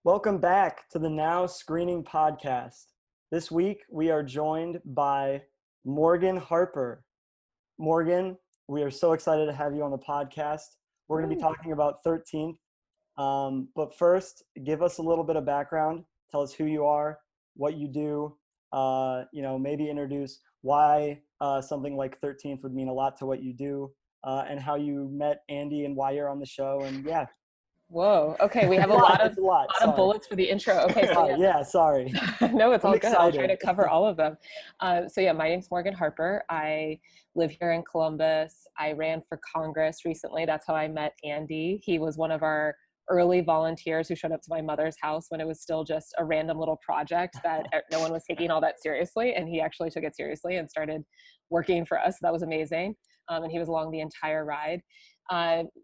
Welcome back to the Now Screening Podcast. This week we are joined by Morgan Harper. Morgan, we are so excited to have you on the podcast. We're going to be talking about 13th. But first, give us a little bit of background. Tell us who you are, what you do, maybe introduce why something like 13th would mean a lot to what you do, and how you met Andy and why you're on the show. And yeah. Whoa. Okay. We have a lot of bullets for the intro. Okay. So sorry. No, it's all excited. good. I'll try to cover all of them. My name's Morgan Harper. I live here in Columbus. I ran for Congress recently. That's how I met Andy. He was one of our early volunteers who showed up to my mother's house when it was still just a random little project that no one was taking all that seriously. And he actually took it seriously and started working for us. That was amazing. And he was along the entire ride.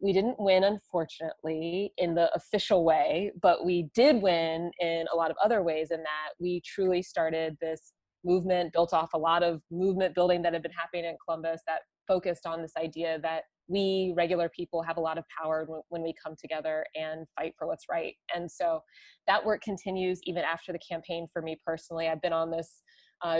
We didn't win, unfortunately, in the official way, but we did win in a lot of other ways, in that we truly started this movement, built off a lot of movement building that had been happening in Columbus that focused on this idea that we regular people have a lot of power when we come together and fight for what's right. And so that work continues even after the campaign for me personally. I've been on this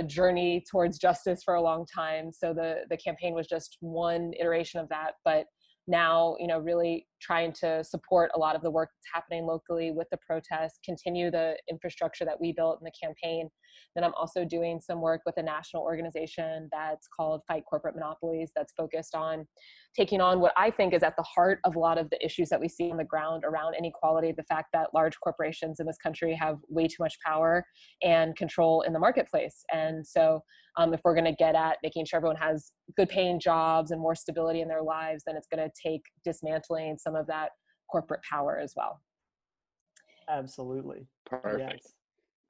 journey towards justice for a long time. So the campaign was just one iteration of that. But now, really trying to support a lot of the work that's happening locally with the protests, continue the infrastructure that we built in the campaign. Then I'm also doing some work with a national organization that's called Fight Corporate Monopolies, that's focused on taking on what I think is at the heart of a lot of the issues that we see on the ground around inequality, the fact that large corporations in this country have way too much power and control in the marketplace. And so if we're going to get at making sure everyone has good paying jobs and more stability in their lives, then it's going to take dismantling some of that corporate power as well. Absolutely. Perfect. Yes.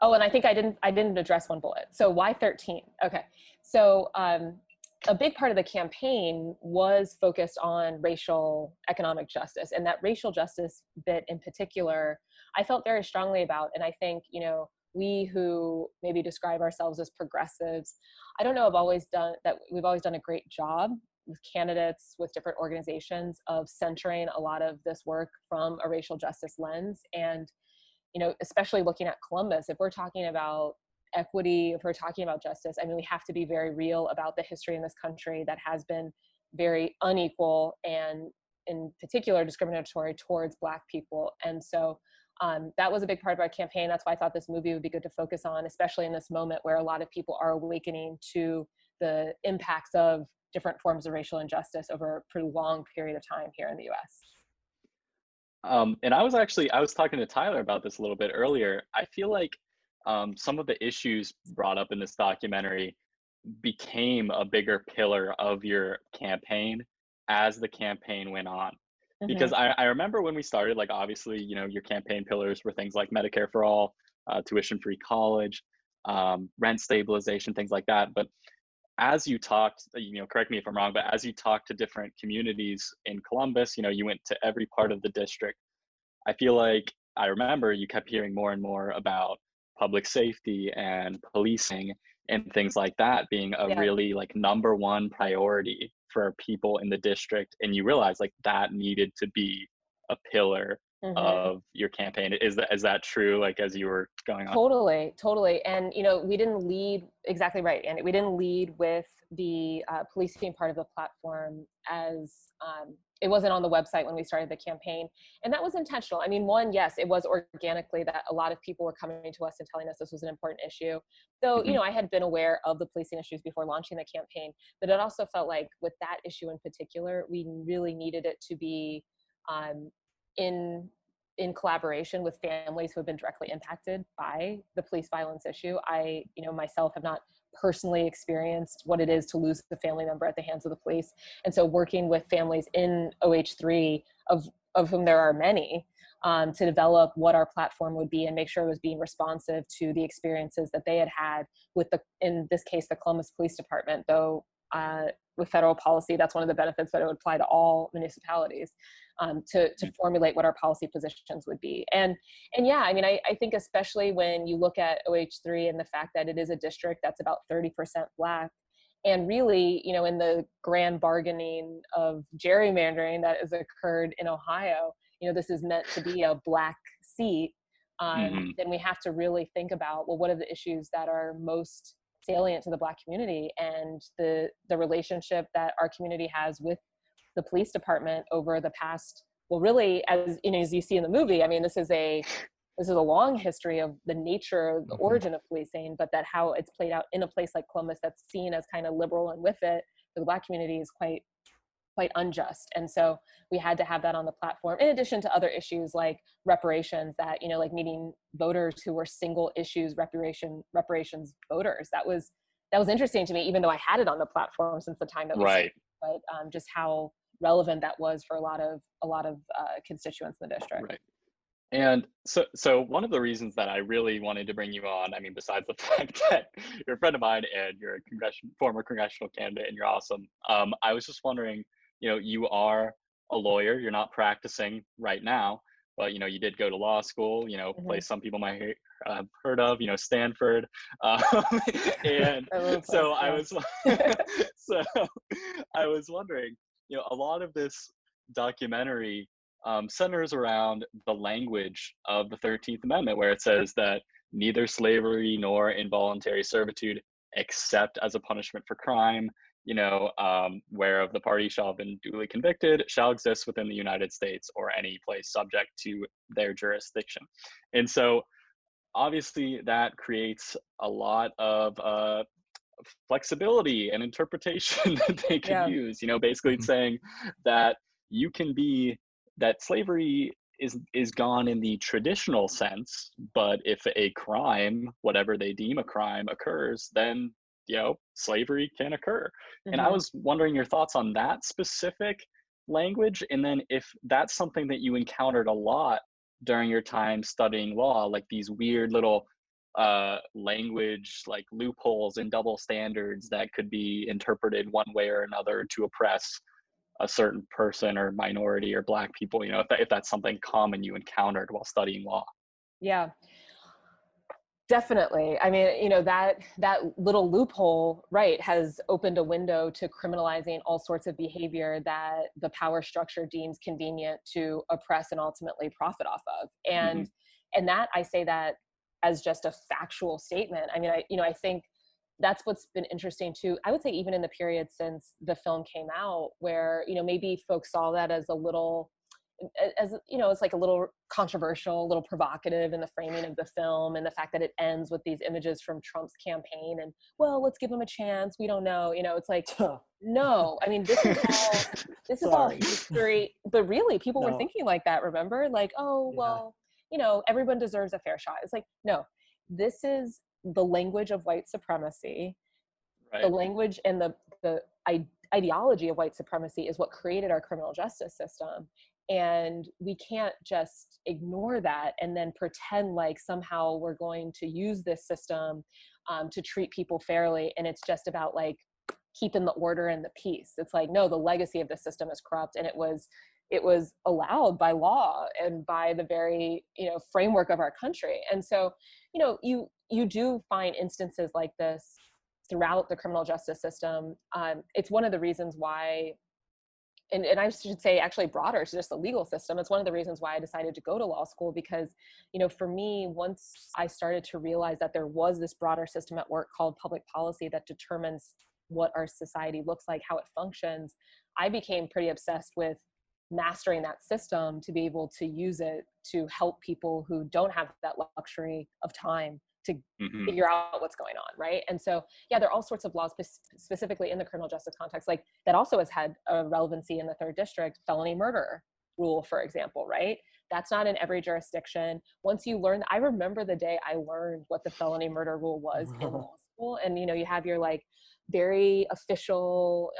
Oh, and I think I didn't address one bullet. So why 13? Okay. So a big part of the campaign was focused on racial economic justice, and that racial justice bit in particular, I felt very strongly about. And I think, we who maybe describe ourselves as progressives, I don't know, we've always done a great job with candidates, with different organizations, of centering a lot of this work from a racial justice lens. And, especially looking at Columbus, if we're talking about equity, if we're talking about justice, we have to be very real about the history in this country that has been very unequal and in particular discriminatory towards Black people. And so that was a big part of our campaign. That's why I thought this movie would be good to focus on, especially in this moment where a lot of people are awakening to the impacts of different forms of racial injustice over a pretty long period of time here in the US. And I was talking to Tyler about this a little bit earlier. I feel like some of the issues brought up in this documentary became a bigger pillar of your campaign as the campaign went on. Because I remember when we started, like, obviously, your campaign pillars were things like Medicare for all, tuition-free college, rent stabilization, things like that. But as you talked, correct me if I'm wrong, but as you talked to different communities in Columbus, you went to every part of the district. I feel like I remember you kept hearing more and more about public safety and policing and things like that being a really number one priority for people in the district. And you realize that needed to be a pillar of your campaign. Is that true? As you were going on? Totally. And, we didn't lead exactly right. And we didn't lead with the policing part of the platform as it wasn't on the website when we started the campaign. And that was intentional. One, yes, it was organically that a lot of people were coming to us and telling us this was an important issue. Though, I had been aware of the policing issues before launching the campaign, but it also felt like with that issue in particular, we really needed it to be in collaboration with families who have been directly impacted by the police violence issue. I, myself have not personally experienced what it is to lose a family member at the hands of the police. And so working with families in OH3, of whom there are many, to develop what our platform would be and make sure it was being responsive to the experiences that they had had with in this case, the Columbus Police Department, though with federal policy, that's one of the benefits that it would apply to all municipalities, to formulate what our policy positions would be. And yeah, I think especially when you look at OH3 and the fact that it is a district that's about 30% Black, and really, in the grand bargaining of gerrymandering that has occurred in Ohio, this is meant to be a Black seat. then we have to really think about, well, what are the issues that are most salient to the Black community, and the relationship that our community has with the police department over the past, well, really, as you know, as you see in the movie, I mean, this is a long history of the nature, the origin of policing, but that how it's played out in a place like Columbus that's seen as kind of liberal, and with it, for the Black community, is quite unjust. And so we had to have that on the platform, in addition to other issues like reparations, that, you know, like meeting voters who were single issues reparations voters. That was interesting to me, even though I had it on the platform since the time that we started, but just how relevant that was for a lot of constituents in the district. Right. And so one of the reasons that I really wanted to bring you on, I mean, besides the fact that you're a friend of mine and you're a former congressional candidate and you're awesome, I was just wondering, you know, you are a lawyer, you're not practicing right now, but, you know, you did go to law school, you know, place some people might have heard of, you know, Stanford. And so I was, so I was wondering, you know, a lot of this documentary centers around the language of the 13th Amendment, where it says that neither slavery nor involuntary servitude, except as a punishment for crime, you know, whereof the party shall have been duly convicted, shall exist within the United States or any place subject to their jurisdiction. And so obviously that creates a lot of flexibility and interpretation that they could use. You know, basically it's saying that you can be, that slavery is gone in the traditional sense, but if a crime, whatever they deem a crime, occurs, then, you know, slavery can occur. And I was wondering your thoughts on that specific language, and then if that's something that you encountered a lot during your time studying law, like these weird little language, like loopholes and double standards that could be interpreted one way or another to oppress a certain person or minority or Black people, you know, if that's something common you encountered while studying law. Yeah, definitely. I mean, you know, that little loophole, right, has opened a window to criminalizing all sorts of behavior that the power structure deems convenient to oppress and ultimately profit off of. And that, I say that as just a factual statement. I mean, I think that's what's been interesting too. I would say even in the period since the film came out, where, you know, maybe folks saw that as a little, as you know, it's like a little controversial, a little provocative in the framing of the film, and the fact that it ends with these images from Trump's campaign, and, well, let's give him a chance, we don't know, you know, it's like, no, I mean, this is all history. But really, people were thinking like that, remember? Like, oh, well, you know, everyone deserves a fair shot. It's like, no, this is the language of white supremacy. The language and the ideology of white supremacy is what created our criminal justice system. And we can't just ignore that and then pretend like somehow we're going to use this system to treat people fairly. And it's just about like keeping the order and the peace. It's like, no, the legacy of the system is corrupt, and it was allowed by law and by the very, you know, framework of our country. And so, you know, you do find instances like this throughout the criminal justice system. It's one of the reasons why, and I should say actually broader to just the legal system, it's one of the reasons why I decided to go to law school, because, you know, for me, once I started to realize that there was this broader system at work called public policy that determines what our society looks like, how it functions, I became pretty obsessed with mastering that system to be able to use it to help people who don't have that luxury of time to figure out what's going on, right? And so, yeah, there are all sorts of laws specifically in the criminal justice context, like that also has had a relevancy in the 3rd District, felony murder rule, for example, right? That's not in every jurisdiction. Once you learn, I remember the day I learned what the felony murder rule was in law school, and, you know, you have your like very official,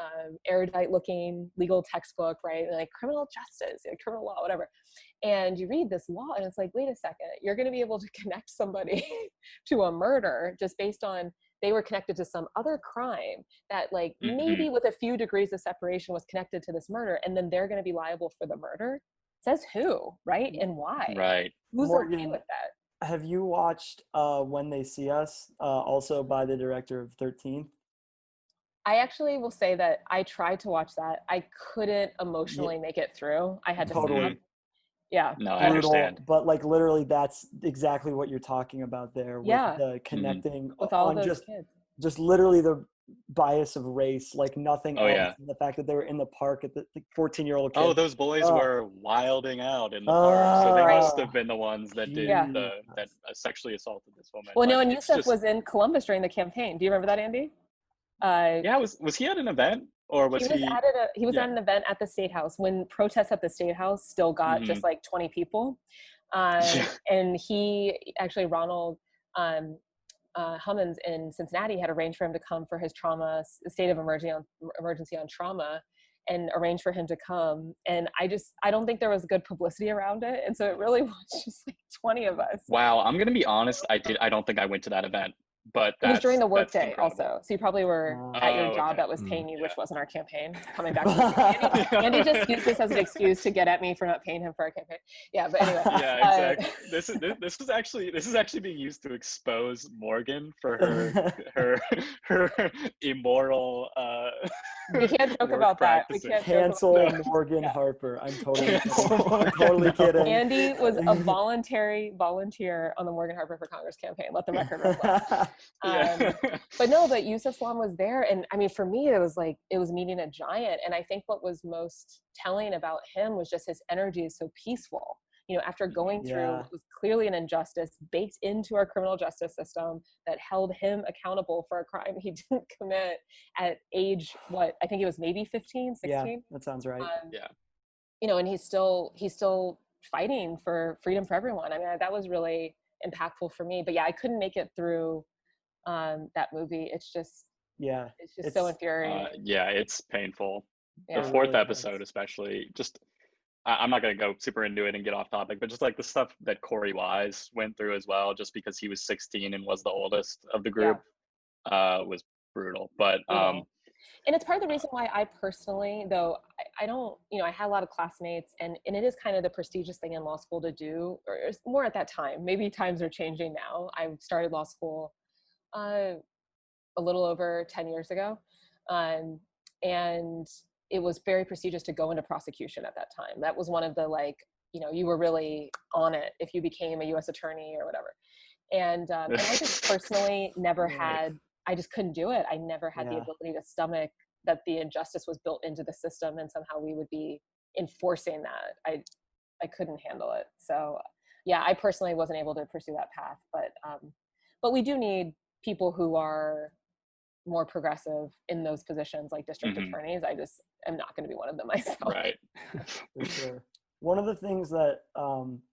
erudite looking legal textbook, right? Like criminal justice, like criminal law, whatever. And you read this law and it's like, wait a second, you're going to be able to connect somebody to a murder just based on they were connected to some other crime that, like, maybe with a few degrees of separation was connected to this murder, and then they're going to be liable for the murder. Says who, right? And why? Right. Who's Morgan, okay with that? have you watched When They See Us, also by the director of 13th? I actually will say that I tried to watch that. I couldn't emotionally make it through. I had to stop. Yeah. No, I brutal, understand. but like literally that's exactly what you're talking about there with Yeah. the connecting With all on those kids. just literally the bias of race, like nothing Oh else. yeah. And the fact that they were in the park at the 14-year-old Oh, kid. those boys Oh, were wilding out in the park, so they must have been the ones that did Yeah. that sexually assaulted this woman. Well, no, Like, and it's Yusuf just, was in Columbus during the campaign. Do you remember that, Andy? yeah. Was he at an event, or was he? He was Yeah. at an event at the State House when protests at the State House still got just like 20 people. Yeah. And he actually, Ronald Hummons in Cincinnati had arranged for him to come for his state of emergency on trauma, and arranged for him to come. And I don't think there was good publicity around it. And so it really was just like 20 of us. Wow. I'm gonna be honest. I don't think I went to that event, but It was during the that's workday incredible. also. So you probably were Oh, at your job okay. that was paying you, Yeah. which wasn't our campaign. Coming back to Andy just used this as an excuse to get at me for not paying him for our campaign. Yeah, but anyway. Yeah, exactly. This is actually being used to expose Morgan for her immoral We can't joke work about that. We practices. can't Cancel joke about Morgan Yeah. Harper. I'm totally No. kidding. Andy was a volunteer on the Morgan Harper for Congress campaign. Let the record reflect. Yeah. But Yusuf Sallam was there. And I mean, for me, it was meeting a giant. And I think what was most telling about him was just his energy is so peaceful. You know, after going through what was clearly an injustice baked into our criminal justice system that held him accountable for a crime he didn't commit at age, I think it was maybe 15, 16. Yeah, that sounds right. Yeah. You know, and he's still fighting for freedom for everyone. I mean, that was really impactful for me. But yeah, I couldn't make it through that movie. It's just so infuriating. Yeah, it's painful. Yeah. The fourth really episode, especially, just I'm not going to go super into it and get off topic, but just like the stuff that Corey Wise went through as well, just because he was 16 and was the oldest of the group, was brutal. But and it's part of the reason why I personally, though, I don't, I had a lot of classmates, and it is kind of the prestigious thing in law school to do, or more at that time. Maybe times are changing now. I started law school a little over 10 years ago. And it was very prestigious to go into prosecution at that time. That was one of the you were really on it if you became a U.S. attorney or whatever. And I just personally never had, I just couldn't do it. I never had the ability to stomach that the injustice was built into the system and somehow we would be enforcing that. I couldn't handle it. So yeah, I personally wasn't able to pursue that path, but we do need people who are more progressive in those positions, like district attorneys. I just am not going to be one of them myself. Right. For sure. One of the things that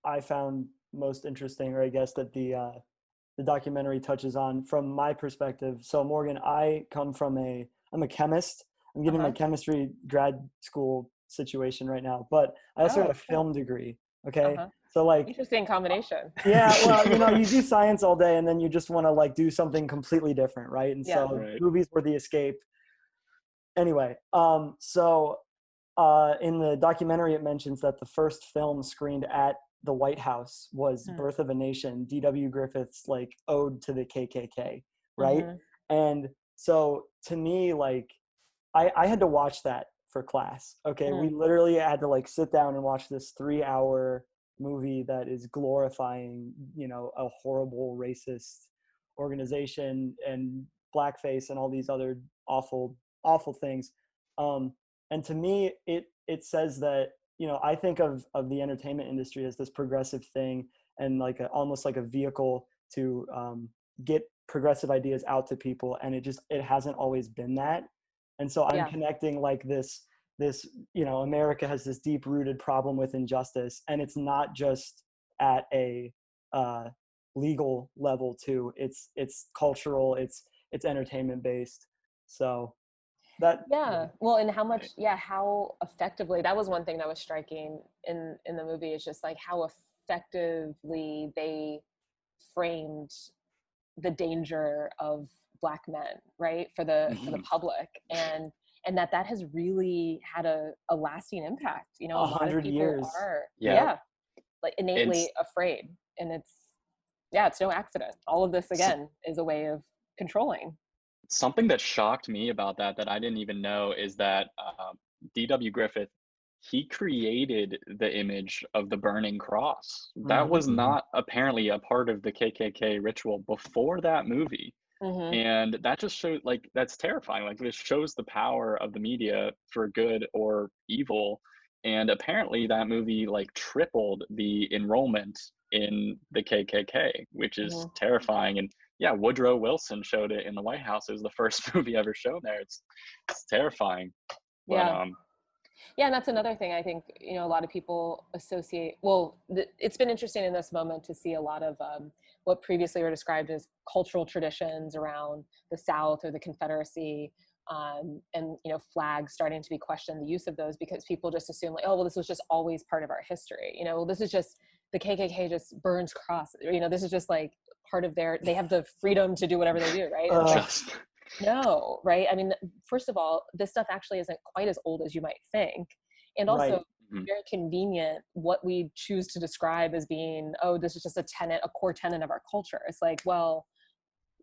I found most interesting, or I guess that the documentary touches on from my perspective. So Morgan, I'm a chemist. I'm getting my chemistry grad school situation right now, but I also got a film degree. Okay. So like, interesting combination. Yeah, well, you do science all day and then you just want to do something completely different, right? And so movies were the escape. Anyway, so in the documentary it mentions that the first film screened at the White House was Birth of a Nation, D.W. Griffith's ode to the KKK, right? And so to me, I had to watch that for class. Okay, we literally had to sit down and watch this 3-hour movie that is glorifying, a horrible racist organization and blackface and all these other awful things. And to me, it says that, I think of the entertainment industry as this progressive thing and almost like a vehicle to get progressive ideas out to people. And it hasn't always been that. And so I'm connecting this, America has this deep rooted problem with injustice, and it's not just at a legal level too. It's cultural, it's entertainment based. So well, and how effectively, that was one thing that was striking in the movie, is just how effectively they framed the danger of Black men, right, for the public, and that has really had a lasting impact. A lot of 100 people years. are innately It's afraid, and it's no accident. All of this again is a way of controlling. Something that shocked me about that I didn't even know is that D.W. Griffith he created the image of the burning cross. That Mhm. was not apparently a part of the KKK ritual before that movie. Mm-hmm. And that just shows, like, that's terrifying. Like, this shows the power of the media for good or evil. And apparently that movie like tripled the enrollment in the KKK, which is Mm-hmm. terrifying. And yeah, Woodrow Wilson showed it in the White House. It was the first movie ever shown there. It's terrifying. But Yeah. Yeah, and that's another thing I think, a lot of people associate, well, it's been interesting in this moment to see a lot of what previously were described as cultural traditions around the South or the Confederacy, and, flags starting to be questioned, the use of those, because people just assume like, oh, well, this was just always part of our history. Well, this is just, the KKK just burns crosses, this is just like part of they have the freedom to do whatever they do, right? And it's like, just no, right? I mean, first of all, this stuff actually isn't quite as old as you might think. And also, Right. very convenient what we choose to describe as being, oh, this is just a core tenet of our culture. It's like, well,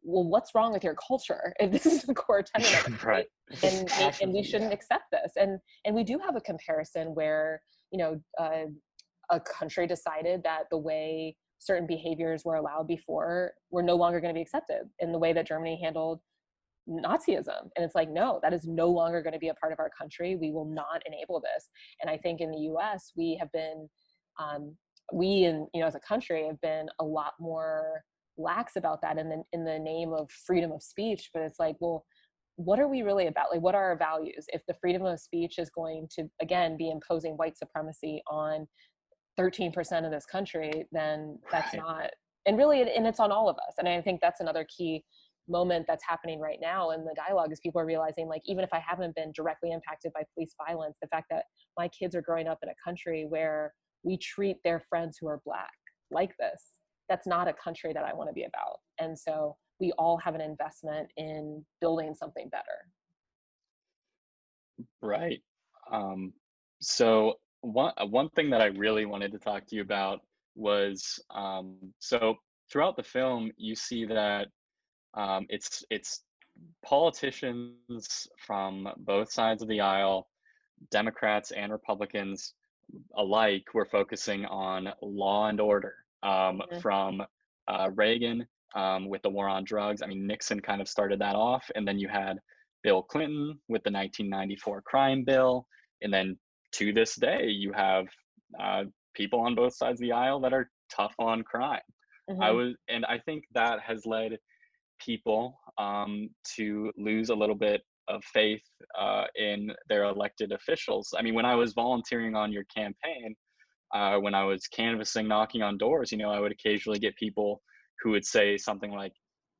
what's wrong with your culture if this is the core tenet of it, right. right? And we Atrophy, shouldn't yeah. accept this. And we do have a comparison where, a country decided that the way certain behaviors were allowed before were no longer going to be accepted, in the way that Germany handled Nazism. And it's like, no, that is no longer going to be a part of our country. We will not enable this. And I think in the US, we have been, as a country have been a lot more lax about that in the name of freedom of speech. But it's like, well, what are we really about? Like, what are our values? If the freedom of speech is going to, again, be imposing white supremacy on 13% of this country, then that's Right. not, and really, and it's on all of us. And I think that's another key moment that's happening right now in the dialogue, is people are realizing, like, even if I haven't been directly impacted by police violence, the fact that my kids are growing up in a country where we treat their friends who are Black like this, that's not a country that I want to be about. And so we all have an investment in building something better. Right. So one thing that I really wanted to talk to you about was, so throughout the film you see that it's politicians from both sides of the aisle, Democrats and Republicans alike, were focusing on law and order, Mm-hmm. from Reagan, with the war on drugs. I mean, Nixon kind of started that off, and then you had Bill Clinton with the 1994 crime bill, and then to this day you have people on both sides of the aisle that are tough on crime. Mm-hmm. And I think that has led people to lose a little bit of faith in their elected officials. I mean, when I was volunteering on your campaign, when I was canvassing, knocking on doors, I would occasionally get people who would say something like,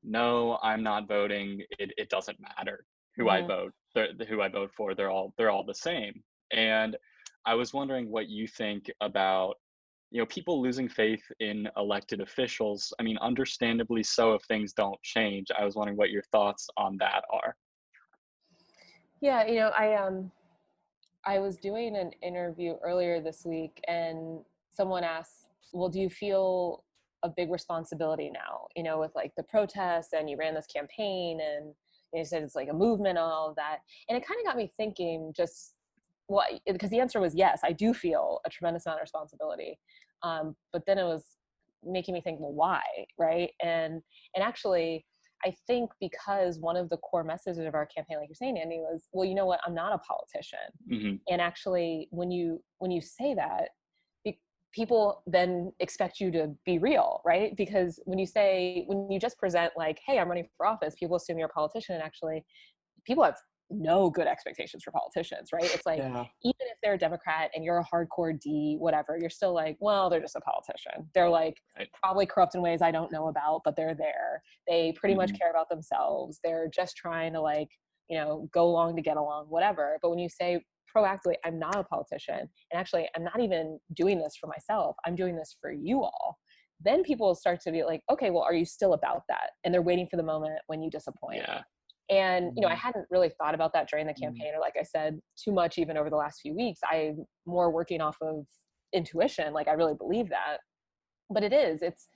"No, I'm not voting. It doesn't matter who I Mm-hmm. vote. Who I vote for. They're all the same." And I was wondering what you think about, people losing faith in elected officials. I mean, understandably so if things don't change. I was wondering what your thoughts on that are. Yeah, I was doing an interview earlier this week, and someone asked, well, do you feel a big responsibility now, with like the protests, and you ran this campaign, and you said it's like a movement and all of that. And it kind of got me thinking, just, well, because the answer was yes, I do feel a tremendous amount of responsibility. But then it was making me think, well, why? Right. And actually, I think because one of the core messages of our campaign, like you're saying, Andy, was, well, you know what, I'm not a politician. Mm-hmm. And actually, when you say that, people then expect you to be real, right? Because when you just present like, hey, I'm running for office, people assume you're a politician. And actually, people have no good expectations for politicians, right? It's like, Yeah. even if they're a Democrat and you're a hardcore D, whatever, you're still like, well, they're just a politician. They're like Right. probably corrupt in ways I don't know about, but they're there. They pretty much Mm-hmm. care about themselves. They're just trying to like, go along to get along, whatever. But when you say proactively, I'm not a politician, and actually I'm not even doing this for myself, I'm doing this for you all, then people start to be like, okay, well, are you still about that? And they're waiting for the moment when you disappoint. Yeah. And, I hadn't really thought about that during the Mhm. campaign, or like I said, too much even over the last few weeks. I'm more working off of intuition. Like, I really believe that. But it's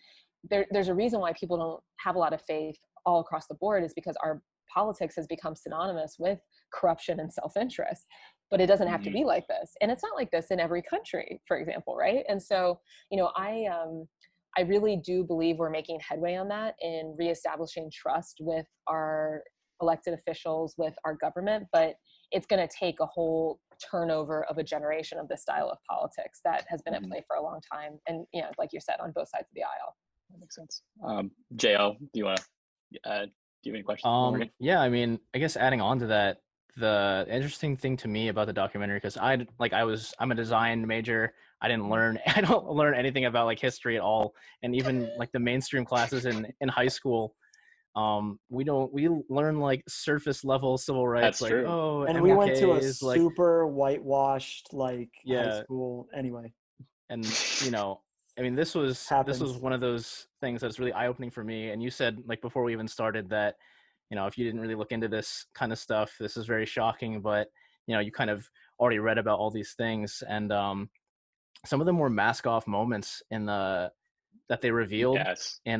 there's a reason why people don't have a lot of faith all across the board, is because our politics has become synonymous with corruption and self-interest, but it doesn't have to be like this. And it's not like this in every country, for example, right? And so, I really do believe we're making headway on that in reestablishing trust with our elected officials, with our government, but it's going to take a whole turnover of a generation of this style of politics that has been at play for a long time. And, like you said, on both sides of the aisle. That makes sense. JL, do you want to, do you have any questions for Morgan? Yeah, I mean, I guess adding on to that, the interesting thing to me about the documentary, because I'm a design major. I don't learn anything about like history at all. And even like the mainstream classes in high school, we learn like surface level civil rights. That's like, true. oh, and MLK we went to a is like super whitewashed high Yeah. school anyway. And I mean, this was Happens. one of those things that's really eye-opening for me. And you said, like, before we even started that, if you didn't really look into this kind of stuff, this is very shocking. But you kind of already read about all these things, and some of the more mask-off moments that they revealed Yes. in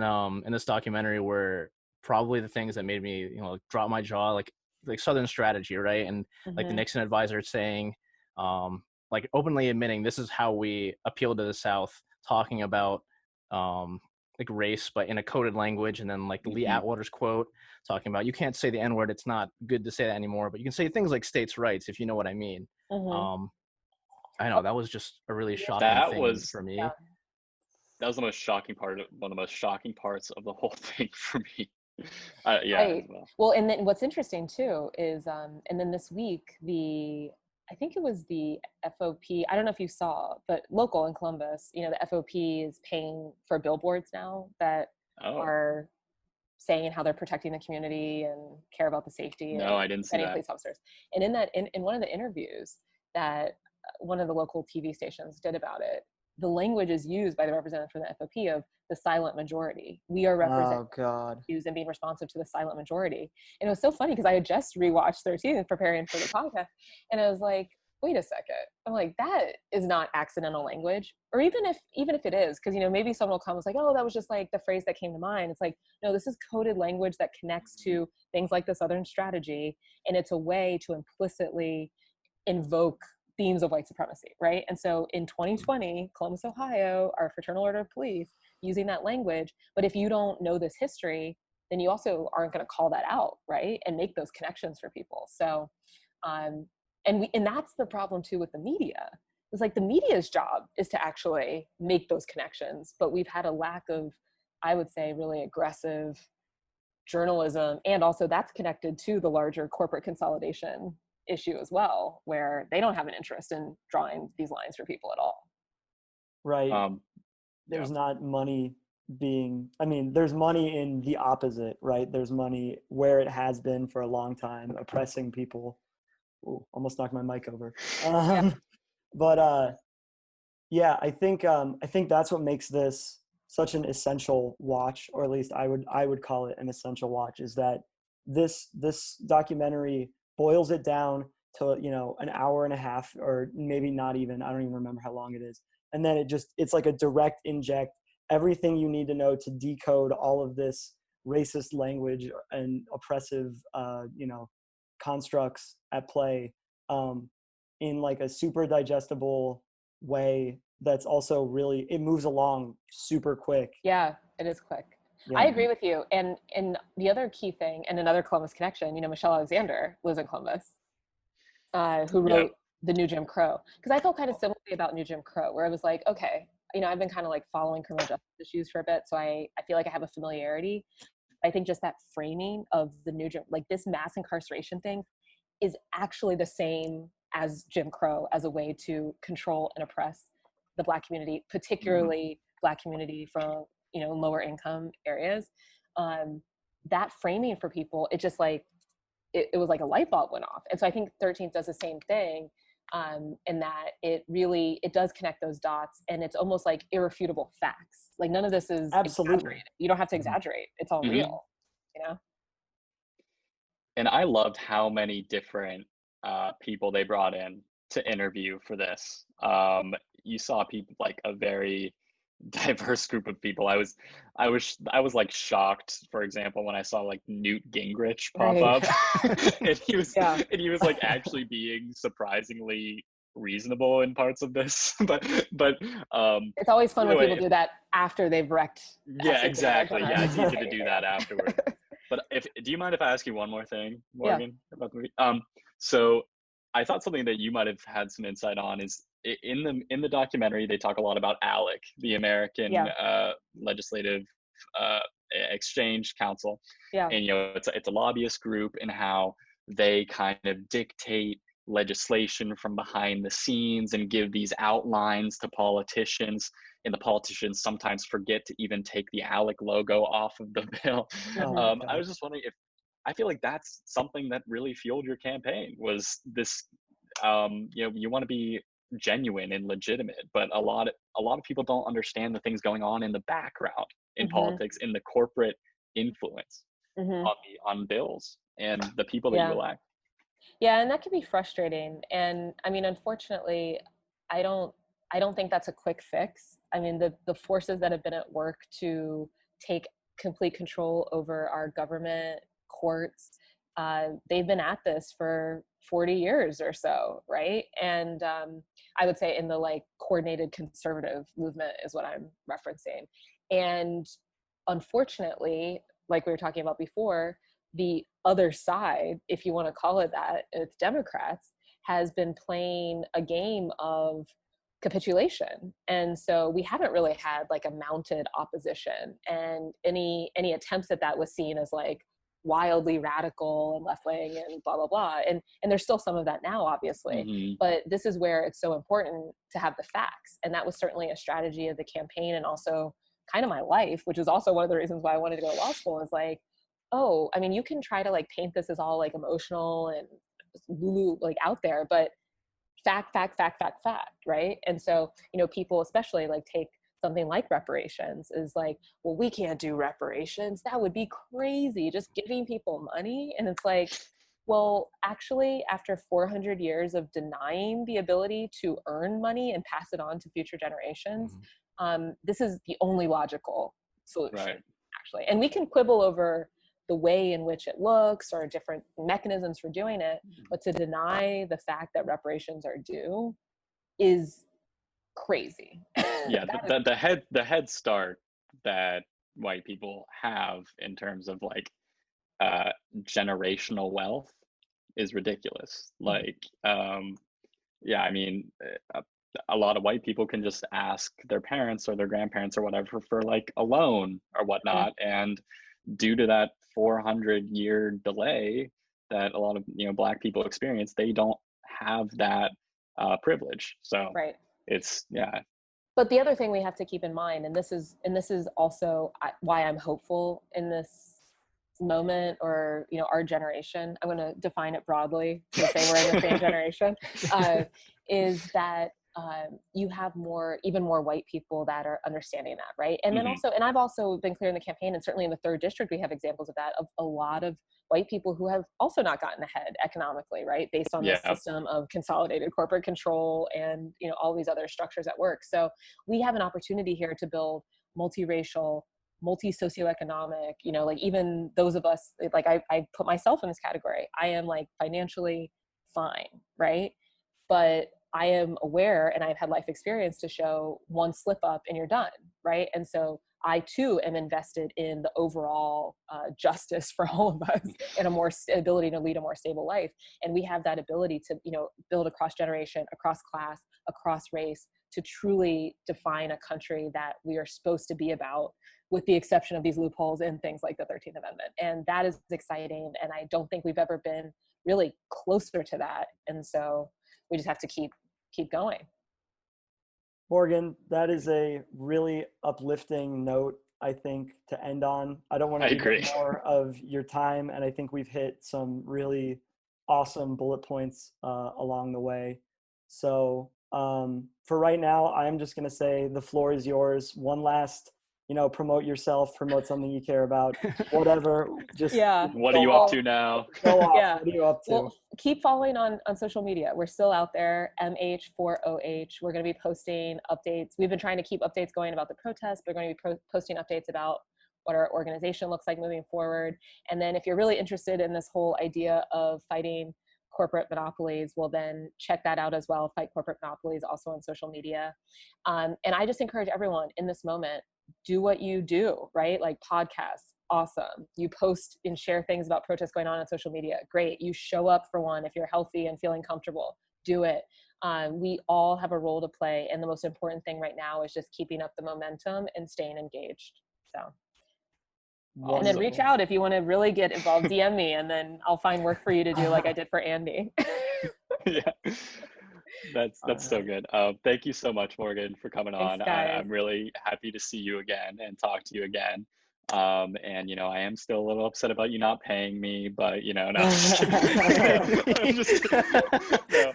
this documentary were probably the things that made me drop my jaw, like Southern strategy, right? And like the Nixon advisor saying, like openly admitting this is how we appeal to the South, talking about like race, but in a coded language. And then like the Lee Atwater's quote talking about, you can't say the N-word, it's not good to say that anymore, but you can say things like states' rights, if you know what I mean. I know that was just a really shocking thing for me. Yeah. That was the most shocking part, one of the most shocking parts of the whole thing for me. Right. Well, and then what's interesting too is, and then this week, I think it was the FOP, I don't know if you saw, but local in Columbus, the FOP is paying for billboards now that are saying how they're protecting the community and care about the safety No, I didn't see that. police officers. And in one of the interviews that one of the local TV stations did about it, the language is used by the representative from the FOP of the silent majority. We are representing and being responsive to the silent majority. And it was so funny because I had just rewatched 13 preparing for the podcast, and I was like, wait a second. I'm like, that is not accidental language. Or even if it is, because maybe someone will come and say, oh, that was just like the phrase that came to mind. It's like, no, this is coded language that connects to things like the Southern strategy, and it's a way to implicitly invoke themes of white supremacy, right? And so in 2020, Columbus, Ohio, our Fraternal Order of Police, using that language. But if you don't know this history, then you also aren't going to call that out, right? And make those connections for people. So, and that's the problem too with the media. It's like the media's job is to actually make those connections, but we've had a lack of, I would say, really aggressive journalism, and also that's connected to the larger corporate consolidation issue as well, where they don't have an interest in drawing these lines for people at all. Right. There's not money there's money in the opposite, right? There's money where it has been for a long time, oppressing people. Ooh, almost knocked my mic over. But I think that's what makes this such an essential watch, or at least I would call it an essential watch, is that this documentary boils it down to an hour and a half, or maybe not even, I don't even remember how long it is, and then it's like a direct inject, everything you need to know to decode all of this racist language and oppressive constructs at play in like a super digestible way that's also really, it moves along super quick. Yeah, it is quick. Yeah. I agree with you. And the other key thing, and another Columbus connection, Michelle Alexander lives in Columbus, who wrote The New Jim Crow. Because I felt kind of similarly about New Jim Crow, where I was like, okay, I've been kind of like following criminal justice issues for a bit, so I feel like I have a familiarity. I think just that framing of the New Jim, like this mass incarceration thing, is actually the same as Jim Crow as a way to control and oppress the Black community, particularly Black community from lower income areas. That framing for people, it just like it was like a light bulb went off. And so I think 13th does the same thing, in that it does connect those dots, and it's almost like irrefutable facts. Like none of this is exaggerated. You don't have to exaggerate. It's all real, And I loved how many different people they brought in to interview for this. You saw people like a very diverse group of people. I was like shocked, for example, when I saw like Newt Gingrich pop Right. up, and he was Yeah. and he was like actually being surprisingly reasonable in parts of this. But It's always fun either when people way, do that after they've wrecked yeah, everything they're exactly. Yeah, gonna it's easy to say. do that afterwards. But do you mind if I ask you one more thing, Yeah. Morgan, about the movie? So I thought something that you might have had some insight on is in the documentary they talk a lot about ALEC, the American Yeah. Legislative uh, Exchange Council, Yeah. and it's a lobbyist group, and how they kind of dictate legislation from behind the scenes and give these outlines to politicians, and the politicians sometimes forget to even take the ALEC logo off of the bill. Oh Mhm. my I God. was just wondering if I feel like that's something that really fueled your campaign, was this you want to be genuine and legitimate, but a lot of people don't understand the things going on in the background in Mhm. politics, in the corporate influence Mhm. on bills and the people that you Yeah. elect. Yeah, and that can be frustrating. And I mean, unfortunately, I don't I don't think that's a quick fix. I mean, the forces that have been at work to take complete control over our government, courts, they've been at this for 40 years or so, right? And I would say in the like coordinated conservative movement is what I'm referencing. And unfortunately, like we were talking about before, the other side, if you want to call it that, it's Democrats, has been playing a game of capitulation. And so we haven't really had like a mounted opposition, and any attempts at that was seen as like wildly radical and left wing and blah blah blah. And there's still some of that now, obviously. Hmm. But this is where it's so important to have the facts. And that was certainly a strategy of the campaign, and also kind of my life, which is also one of the reasons why I wanted to go to law school, is like, oh, I mean, you can try to like paint this as all like emotional and woo like out there, but fact, fact, fact, fact, fact, right? And so, people especially like take something like reparations is like, well, we can't do reparations. That would be crazy, just giving people money. And it's like, well, actually, after 400 years of denying the ability to earn money and pass it on to future generations, Mhm. this is the only logical solution, Right. actually. And we can quibble over the way in which it looks or different mechanisms for doing it, but to deny the fact that reparations are due is crazy. Yeah, That is the head start that white people have in terms of like uh generational wealth is ridiculous. Like, yeah, I mean, a lot of white people can just ask their parents or their grandparents or whatever for like a loan or whatnot, and due to that 400-year delay that a lot of black people experience, they don't have that privilege. So right. it's, yeah. But the other thing we have to keep in mind, and this is also why I'm hopeful in this moment, or our generation, I'm going to define it broadly to say we're in the same generation, is that you have even more white people that are understanding that, right? And then Hmm. also, and I've also been clear in the campaign, and certainly in the third district we have examples of that, of a lot of white people who have also not gotten ahead economically, right, based on this Yeah. system of consolidated corporate control and all these other structures at work. So we have an opportunity here to build multiracial, multi-socioeconomic, like even those of us, like I put myself in this category. I am like financially fine, right? But I am aware, and I've had life experience to show one slip up and you're done, right? And so I too am invested in the overall justice for all of us and a more ability to lead a more stable life. And we have that ability to, build across generation, across class, across race, to truly define a country that we are supposed to be about, with the exception of these loopholes and things like the 13th Amendment. And that is exciting. And I don't think we've ever been really closer to that. And so we just have to keep going. Morgan, that is a really uplifting note, I think, to end on. I don't want I to eat agree. up more of your time, and I think we've hit some really awesome bullet points along the way. So for right now, I'm just going to say the floor is yours. One last promote yourself, promote something you care about, whatever. Just what are you up to now? Go off. What are you up to? Well, keep following on social media. We're still out there, MH4OH. We're going to be posting updates. We've been trying to keep updates going about the protests. We're going to be posting updates about what our organization looks like moving forward. And then if you're really interested in this whole idea of fighting corporate monopolies, well, then check that out as well. Fight Corporate Monopolies, also on social media. And I just encourage everyone in this moment, do what you do, right? Like podcasts, awesome. You post and share things about protests going on social media, great. You show up for one if you're healthy and feeling comfortable, do it. We all have a role to play, and the most important thing right now is just keeping up the momentum and staying engaged. So Awesome. And then reach out if you want to really get involved. DM me, and then I'll find work for you to do, like I did for Andy. Yeah, that's so good. Thank you so much, Morgan, for coming on. I'm really happy to see you again and talk to you again. And I am still a little upset about you not paying me, but no, I'm just kidding.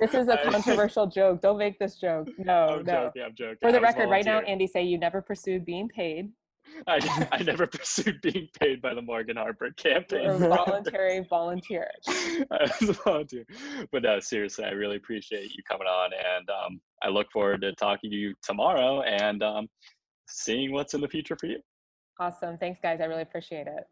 This is a controversial joke. Don't make this joke. No. I'm joking. For the record, right now, Andy, say you never pursued being paid. I never pursued being paid by the Morgan Harper campaign. You're a voluntary volunteer. I was a volunteer. But no, seriously, I really appreciate you coming on, and I look forward to talking to you tomorrow and seeing what's in the future for you. Awesome. Thanks, guys. I really appreciate it.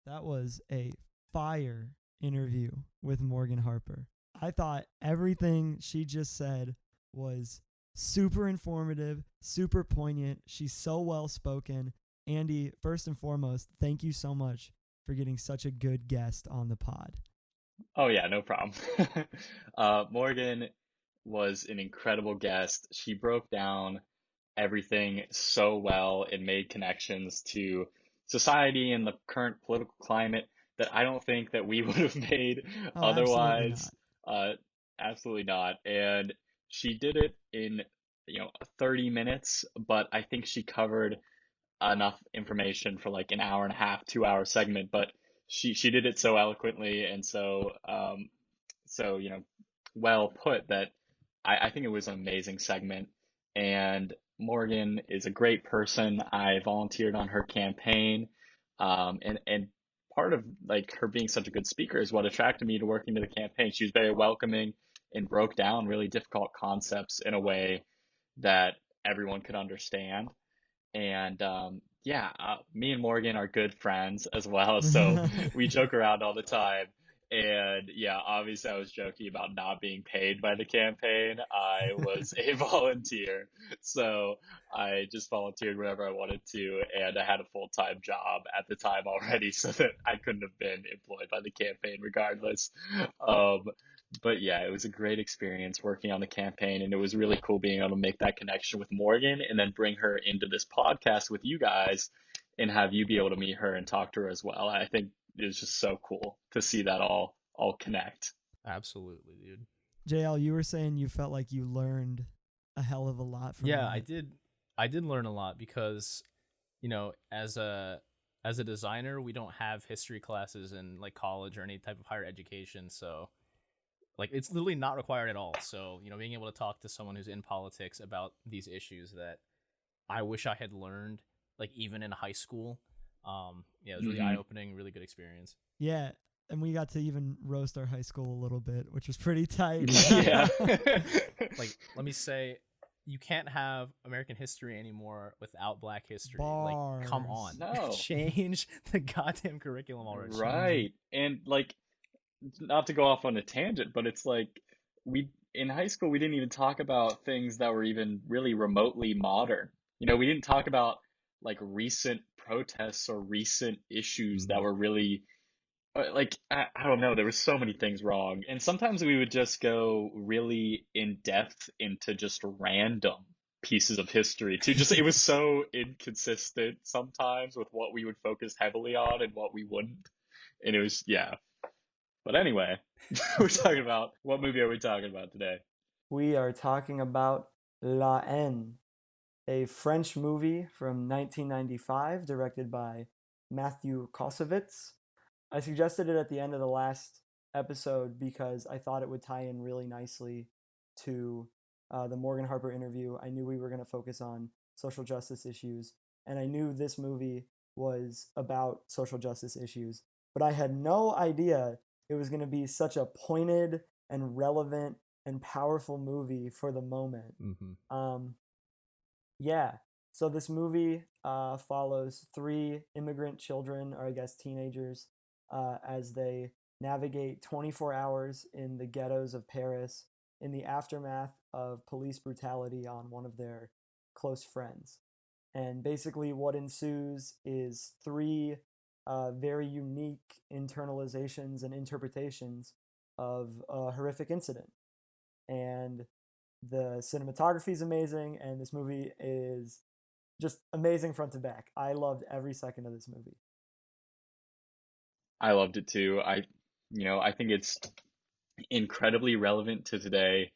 That was a fire interview with Morgan Harper. I thought everything she just said was super informative, super poignant. She's so well spoken. Andy, first and foremost, thank you so much for getting such a good guest on the pod. Oh yeah, no problem. Morgan was an incredible guest. She broke down everything so well and made connections to society and the current political climate that I don't think that we would have made otherwise. Absolutely not. And she did it in 30 minutes, but I think she covered enough information for like an hour and a half, 2 hour segment, but she did it so eloquently and so well put that I think it was an amazing segment. And Morgan is a great person. I volunteered on her campaign, and part of like her being such a good speaker is what attracted me to working to the campaign. She was very welcoming and broke down really difficult concepts in a way that everyone could understand. And me and Morgan are good friends as well, so we joke around all the time. And yeah, obviously I was joking about not being paid by the campaign. I was a volunteer, so I just volunteered whenever I wanted to, and I had a full-time job at the time already, so that I couldn't have been employed by the campaign regardless. But yeah, it was a great experience working on the campaign, and it was really cool being able to make that connection with Morgan and then bring her into this podcast with you guys and have you be able to meet her and talk to her as well. I think it was just so cool to see that all connect. Absolutely, dude. JL, you were saying you felt like you learned a hell of a lot from that. I did learn a lot because, as a designer, we don't have history classes in like college or any type of higher education, so like it's literally not required at all. So, being able to talk to someone who's in politics about these issues that I wish I had learned, like even in high school. It was really eye-opening, really good experience. Yeah, and we got to even roast our high school a little bit, which was pretty tight. Yeah. Like, let me say, you can't have American history anymore without Black history. Bars. Like, come on. No. Change the goddamn curriculum already. Right. And like, not to go off on a tangent, but it's like in high school, we didn't even talk about things that were even really remotely modern. We didn't talk about like recent protests or recent issues that were really like, I don't know, there were so many things wrong. And sometimes we would just go really in depth into just random pieces of history it was so inconsistent sometimes with what we would focus heavily on and what we wouldn't. And it was, yeah. But anyway, what movie are we talking about today? We are talking about La Haine, a French movie from 1995 directed by Matthew Kassovitz. I suggested it at the end of the last episode because I thought it would tie in really nicely to the Morgan Harper interview. I knew we were going to focus on social justice issues, and I knew this movie was about social justice issues, but I had no idea it was going to be such a pointed and relevant and powerful movie for the moment. Yeah. So this movie follows three immigrant children, or I guess teenagers, as they navigate 24 hours in the ghettos of Paris in the aftermath of police brutality on one of their close friends. And basically, what ensues is three very unique internalizations and interpretations of a horrific incident. And the cinematography is amazing, and this movie is just amazing front to back. I loved every second of this movie. I loved it too. I think it's incredibly relevant to today.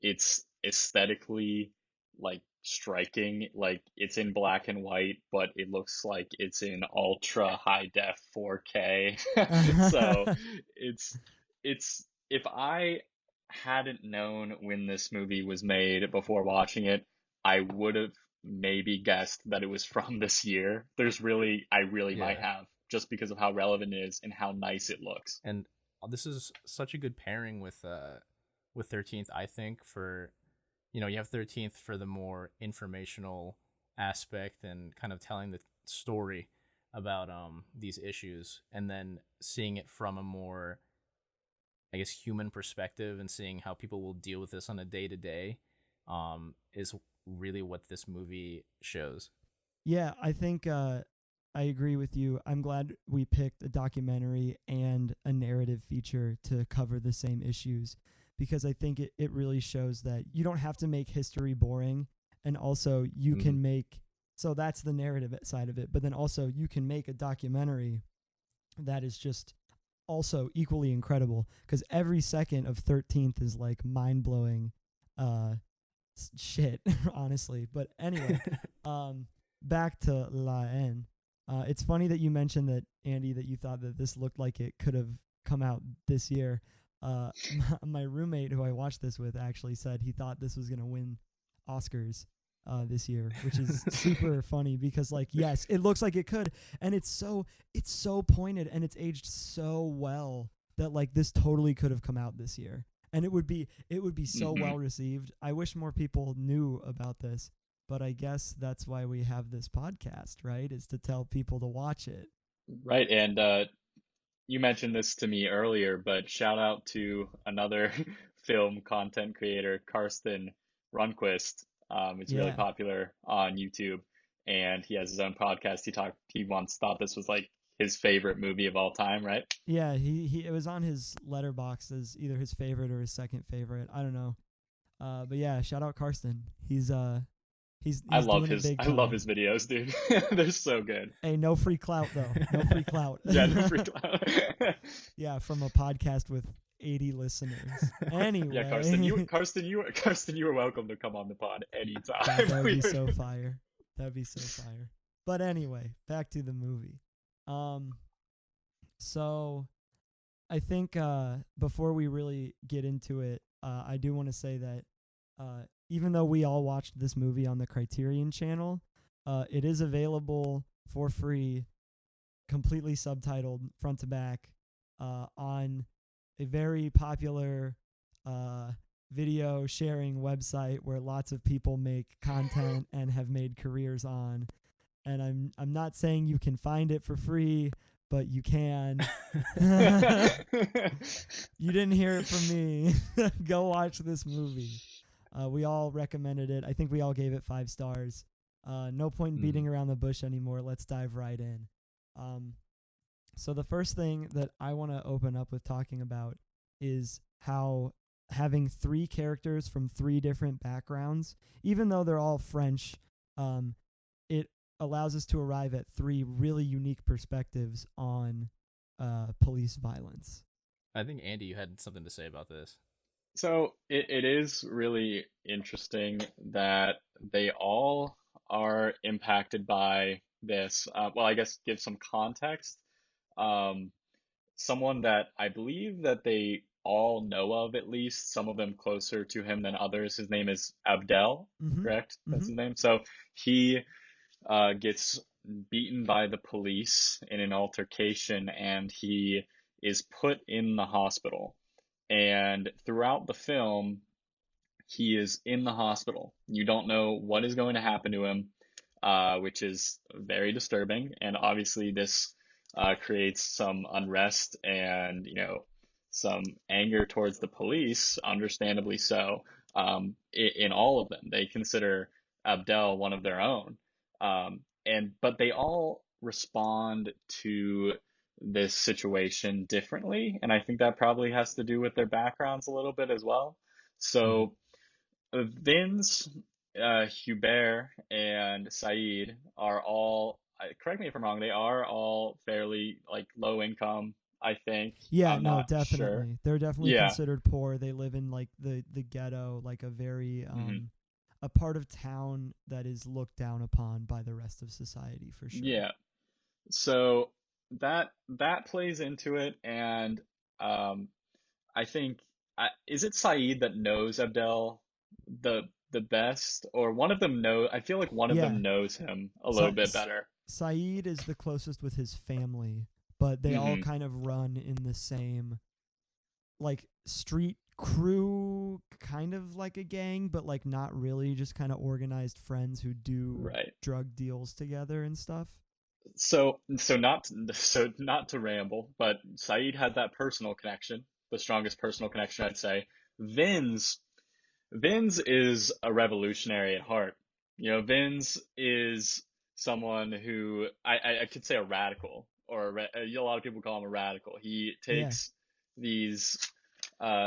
It's aesthetically like striking, like it's in black and white, but it looks like it's in ultra high def 4K. So it's it's if I hadn't known when this movie was made before watching it, I would have maybe guessed that it was from this year. I really might Yeah. have, just because of how relevant it is and how nice it looks. And this is such a good pairing with 13th, I think, for you have 13th for the more informational aspect and kind of telling the story about these issues, and then seeing it from a more, I guess, human perspective, and seeing how people will deal with this on a day to day is really what this movie shows. Yeah, I think I agree with you. I'm glad we picked a documentary and a narrative feature to cover the same issues, because I think it really shows that you don't have to make history boring, and also you can make, so that's the narrative side of it, but then also you can make a documentary that is just also equally incredible, because every second of 13th is like mind-blowing shit, honestly. But anyway, back to La Haine. It's funny that you mentioned that, Andy, that you thought that this looked like it could have come out this year. My roommate who I watched this with actually said he thought this was going to win Oscars this year, which is super funny, because like, yes, it looks like it could, and it's so pointed, and it's aged so well that like this totally could have come out this year, and it would be so well received. I wish more people knew about this, but I guess that's why we have this podcast, right? Is to tell people to watch it. Right. And you mentioned this to me earlier, but shout out to another film content creator, Karsten Runquist. It's really Yeah. popular on YouTube, and he has his own podcast. He once thought this was like his favorite movie of all time, right? Yeah, he it was on his letterbox as either his favorite or his second favorite. I don't know. But yeah, shout out Karsten. He's doing it big I time. love his videos, dude. They're so good. Hey, no free clout though. No free clout. Yeah, no free clout. Yeah, from a podcast with 80 listeners. Anyway. Yeah, Karsten, you were welcome to come on the pod anytime. That would be so fire. That'd be so fire. But anyway, back to the movie. So I think before we really get into it, I do want to say that even though we all watched this movie on the Criterion channel, it is available for free, completely subtitled front to back, on a very popular video sharing website where lots of people make content and have made careers on. And I'm not saying you can find it for free, but you can. You didn't hear it from me. Go watch this movie. We all recommended it. I think we all gave it 5 stars. No point in beating around the bush anymore. Let's dive right in. So the first thing that I want to open up with talking about is how having 3 characters from 3 different backgrounds, even though they're all French, it allows us to arrive at 3 really unique perspectives on police violence. I think, Andy, you had something to say about this. So it is really interesting that they all are impacted by this. Well, I guess give some context. Someone that I believe that they all know of, at least, some of them closer to him than others. His name is Abdel, Mm-hmm. correct? That's Mm-hmm. his name. So he gets beaten by the police in an altercation, and he is put in the hospital. And throughout the film, he is in the hospital. You don't know what is going to happen to him, which is very disturbing. And obviously, this creates some unrest and, some anger towards the police, understandably so, in all of them. They consider Abdel one of their own. But they all respond to this situation differently. And I think that probably has to do with their backgrounds a little bit as well. Mhm. So Vince, Hubert, and Saeed are all, correct me if I'm wrong, they are all fairly like low income, I think. Yeah, I'm no, not sure. definitely. They're definitely Yeah. considered poor. They live in like the ghetto, like a very hmm a part of town that is looked down upon by the rest of society for sure. Yeah. So that plays into it, and um, I think is it Saeed that knows Abdel the best, or one of them know? I feel like one of Yeah. them knows him a little Sa- bit S- better. Saeed is the closest with his family, but they all hmm kind of run in the same like street crew, kind of like a gang, but like not really, just kind of organized friends who do Right. drug deals together and stuff. So not to ramble, but Saeed had that personal connection, the strongest personal connection, I'd say. Vin's Vin's is a revolutionary at heart. Vin's is someone who I could say a radical, or a lot of people call him a radical. Yeah. These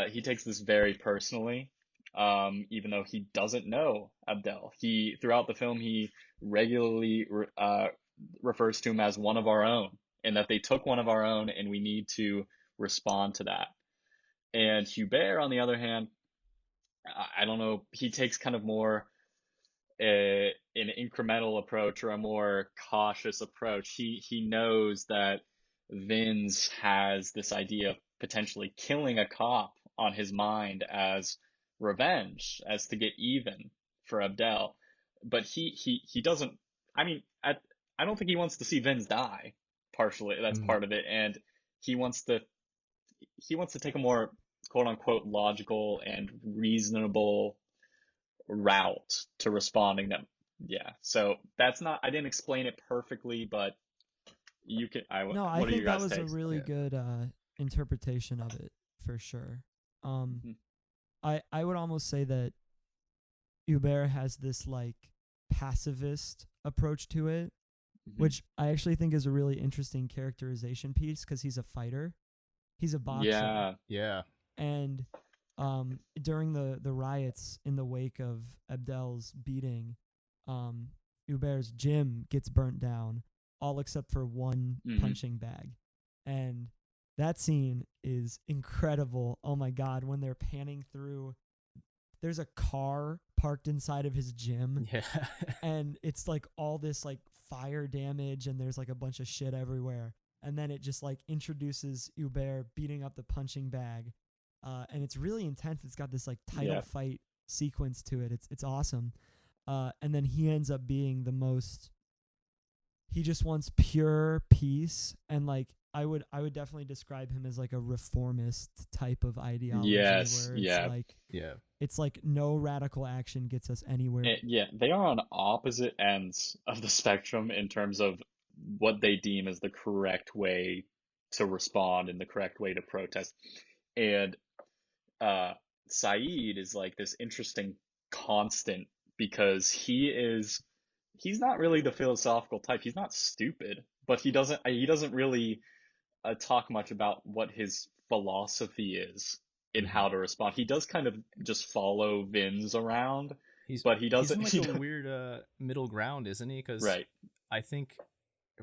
he takes this very personally, even though he doesn't know Abdel. Throughout the film he regularly refers to him as one of our own, and that they took one of our own, and we need to respond to that. And Hubert, on the other hand, I don't know, he takes kind of more an incremental approach, or a more cautious approach. He knows that Vince has this idea of potentially killing a cop on his mind as revenge, as to get even for Abdel. But he doesn't. I mean, I don't think he wants to see Vince die. Partially, that's Mhm. part of it, and he wants to he wants to take a more quote unquote logical and reasonable route to responding them. Yeah. So that's not, I didn't explain it perfectly, but No, I what are think your that guys' was a takes? really Yeah. good interpretation of it for sure. Mhm. I would almost say that Hubert has this like pacifist approach to it, Mhm. which I actually think is a really interesting characterization piece because he's a fighter. He's a boxer. Yeah. Yeah. And during the riots in the wake of Abdel's beating, Hubert's gym gets burnt down, all except for one Mhm. punching bag. And that scene is incredible. Oh my God, when they're panning through, there's a car parked inside of his gym, Yeah. and it's like all this like fire damage, and there's like a bunch of shit everywhere. And then it just like introduces Hubert beating up the punching bag, and it's really intense. It's got this like title Yeah. fight sequence to it. It's awesome. And then he ends up being the most. He just wants pure peace, and like I would definitely describe him as like a reformist type of ideology, Yes. where Yeah. Yeah. it's like no radical action gets us anywhere. Yeah. They are on opposite ends of the spectrum in terms of what they deem as the correct way to respond and the correct way to protest. And uh, Saeed is like this interesting constant, because he's not really the philosophical type. He's not stupid, but he doesn't really talk much about what his philosophy is in Mhm. how to respond. He does kind of just follow Vins around, He's but he he's in doesn't. like a weird middle ground, isn't he? Because Right. I think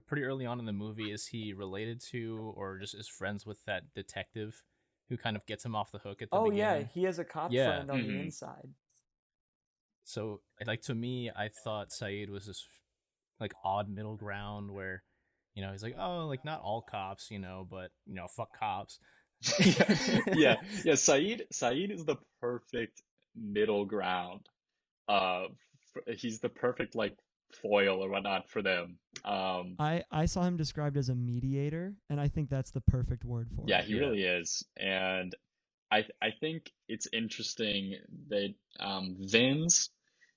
pretty early on in the movie, is he related to or just is friends with that detective who kind of gets him off the hook at the Oh yeah, beginning? he has a cop Yeah. friend on the hmm inside. So like to me, I thought Saeed was this like odd middle ground where, he's like, oh, like not all cops, but fuck cops. yeah. Saeed is the perfect middle ground. Uh, he's the perfect like foil or whatnot for them. I saw him described as a mediator, and I think that's the perfect word for Yeah, it. he really is, and I think it's interesting that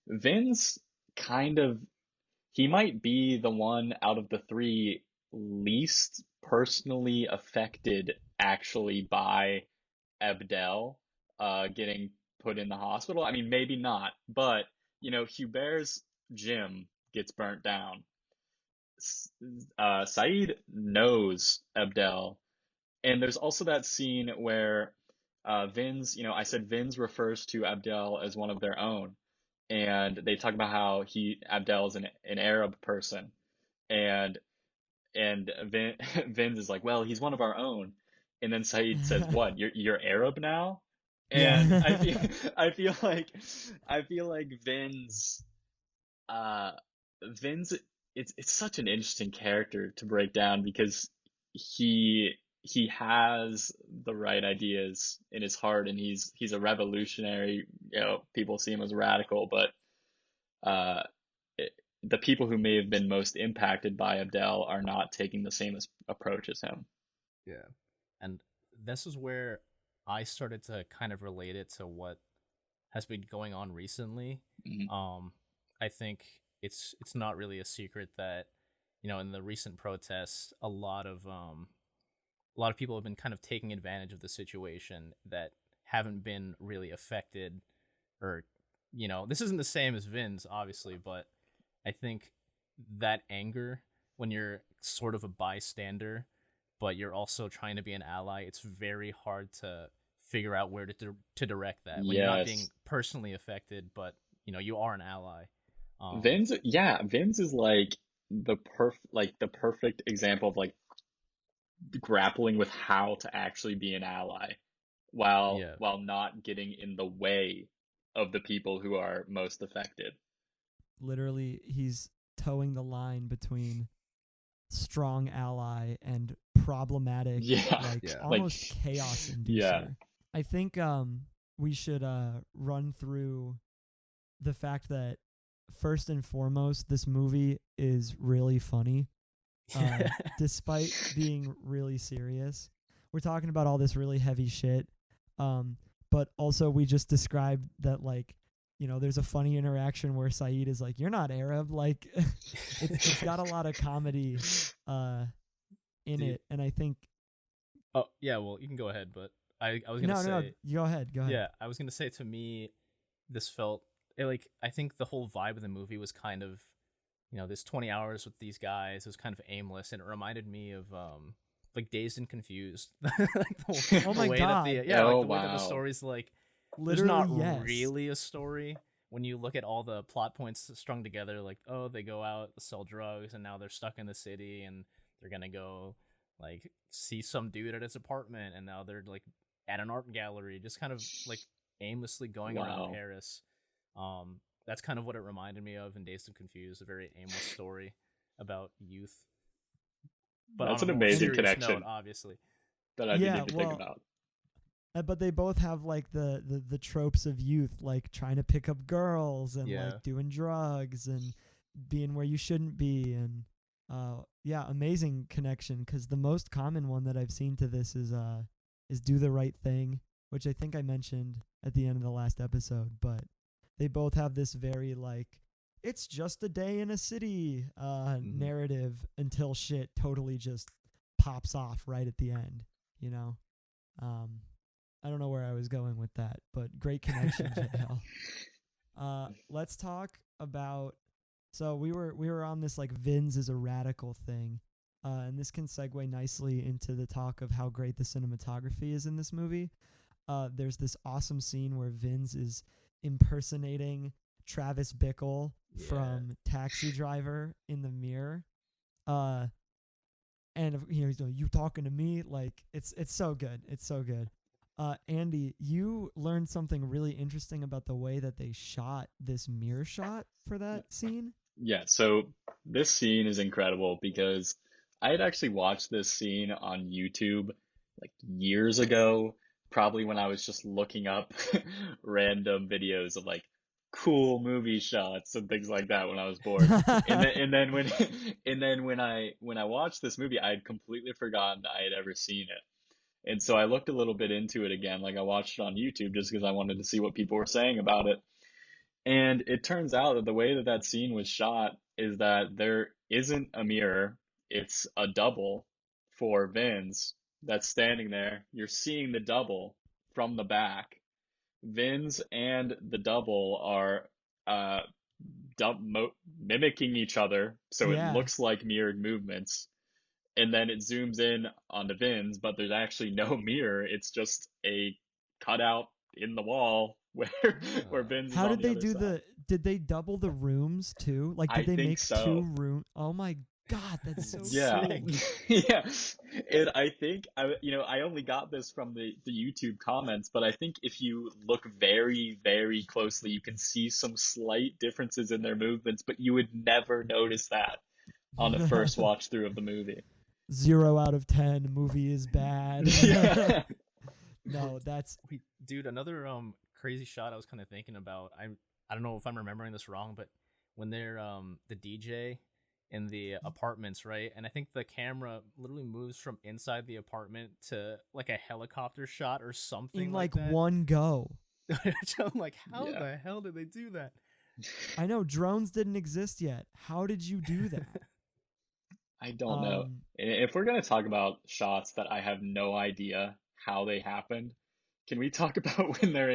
Vin's kind of he might be the one out of the three least personally affected actually by Abdel getting put in the hospital. I mean, maybe not, but Hubert's gym gets burnt down. Saeed knows Abdel, and there's also that scene where I said Vin's refers to Abdel as one of their own, and they talk about how Abdel is an Arab person, and Vin's is like, well, he's one of our own, and then Saeed says, what, you're Arab now? And I feel Yeah. I feel like uh Vin's it's such an interesting character to break down because he has the right ideas in his heart, and he's a revolutionary. People see him as radical, but uh it, the people who may have been most impacted by Abdel are not taking the same approach as him. Yeah. And this is where I started to kind of relate it to what has been going on recently. Mhm. I think it's not really a secret that in the recent protests, a lot of people have been kind of taking advantage of the situation that haven't been really affected, or this isn't the same as Vin's, obviously, but I think that anger, when you're sort of a bystander but you're also trying to be an ally, it's very hard to figure out where to direct that when you're not being Yes. personally affected, but you are an ally. Vin's is like the perfect example of like grappling with how to actually be an ally while Yeah. while not getting in the way of the people who are most affected. Literally, he's towing the line between strong ally and problematic, Yeah. like Yeah. Like almost chaos yeah. inducer. I think we should run through the fact that first and foremost, this movie is really funny, despite being really serious. We're talking about all this really heavy shit, but also we just described that, like, there's a funny interaction where Saeed is like, "You're not Arab." Like, it's got a lot of comedy in The- it, and I think oh yeah, well, you can go ahead, but I was gonna no, say, you go ahead. yeah, I was gonna say, to me, this felt like, I think the whole vibe of the movie was kind of, this 20 hours with these guys was kind of aimless, and it reminded me of like Dazed and Confused. Like Oh the my way that God. Oh the way that the wow. story's like, there's Literally, not yes. really a story when you look at all the plot points strung together. Like, oh, they go out, sell drugs, and now they're stuck in the city, and they're gonna go like see some dude at his apartment, and now they're like at an art gallery, just kind of like aimlessly going around Wow. Paris. That's kind of what it reminded me of in Dazed and Confused, a very aimless story about youth, but on That's a an more amazing serious note, connection obviously. that I didn't Yeah, even think well, about. but they both have like the tropes of youth, like trying to pick up girls and Yeah. like doing drugs and being where you shouldn't be, and yeah, amazing connection, because the most common one that I've seen to this is do the right thing, which I think I mentioned at the end of the last episode, but they both have this very like, it's just a day in a city narrative until shit totally just pops off right at the end, you know. I don't know where I was going with that, but great connection, JL. Let's talk about. So we were on this like Vin's is a radical thing, and this can segue nicely into the talk of how great the cinematography is in this movie. There's this awesome scene where Vin's is impersonating Travis Bickle from Taxi Driver in the mirror. And he's like, "You talking to me?" Like, it's so good. It's so good. Andy, you learned something really interesting about the way that they shot this mirror shot for that scene. Yeah, so this scene is incredible because I had actually watched this scene on YouTube like years ago, probably when I was just looking up random videos of like cool movie shots and things like that when I was bored. And then when and then when I watched this movie, I had completely forgotten I had ever seen it. And so I looked a little bit into it again, like I watched it on YouTube just because I wanted to see what people were saying about it. And it turns out that the way that that scene was shot is that there isn't a mirror, it's a double for Vince that's standing there. You're seeing the double from the back. Vince and the double are uh, mimicking each other, so it Yeah. looks like mirrored movements. And then it zooms in onto Vince, but there's actually no mirror. It's just a cutout in the wall where Uh, Vince is How on did the they other do side. did they double the rooms too? Like, I did they think make two so. room? Oh my God, that's so Yeah. sick. Yeah. And I think I only got this from the YouTube comments, but I think if you look very, very closely, you can see some slight differences in their movements, but you would never notice that on the first watch through of the movie. 0 out of 10. Movie is bad. Yeah. No, that's Wait, dude, another crazy shot I was kind of thinking about. I don't know if I'm remembering this wrong, but when they're the DJ in the apartments, right? And I think the camera literally moves from inside the apartment to like a helicopter shot or something in like like that. one go. Which I'm like, how Yeah. the hell did they do that? I know drones didn't exist yet. How did you do that? I don't know. Um, If we're going to talk about shots that I have no idea how they happened, can we talk about when they're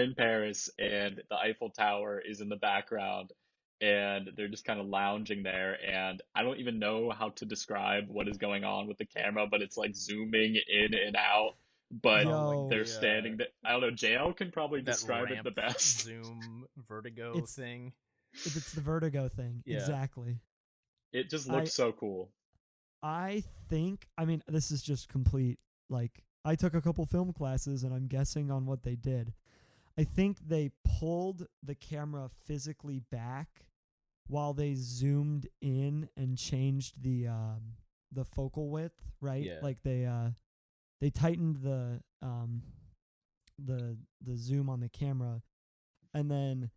in Paris and the Eiffel Tower is in the background and they're just kind of lounging there, and I don't even know how to describe what is going on with the camera, but it's like zooming in and out, but Like yo, they're the standing there. I don't know, JL can probably that describe it ramp the best. zoom vertigo it's thing. it's the vertigo thing. Yeah. Exactly. It just I looks so cool. I think, I mean, this is just complete, like, I took a couple film classes and I'm guessing on what they did. I think they pulled the camera physically back while they zoomed in and changed the focal width, right? Yeah. Like they tightened the zoom on the camera, and then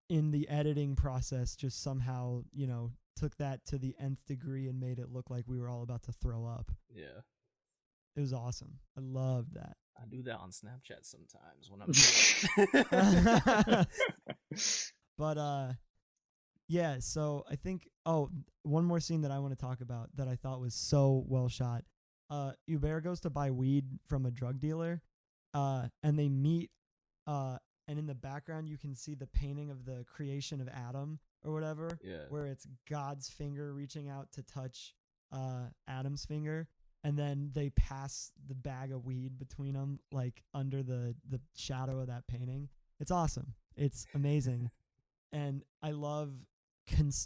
in the editing process just somehow, took that to the nth degree and made it look like we were all about to throw up. Yeah. It was awesome. I loved that. I do that on Snapchat sometimes when I'm bored. But yeah, so I think one more scene that I want to talk about that I thought was so well shot. Hubert goes to buy weed from a drug dealer, and they meet, and in the background you can see the painting of the creation of Adam or whatever, Yeah. where it's God's finger reaching out to touch Adam's finger, and then they pass the bag of weed between them, like under the shadow of that painting. It's awesome. It's amazing. And I love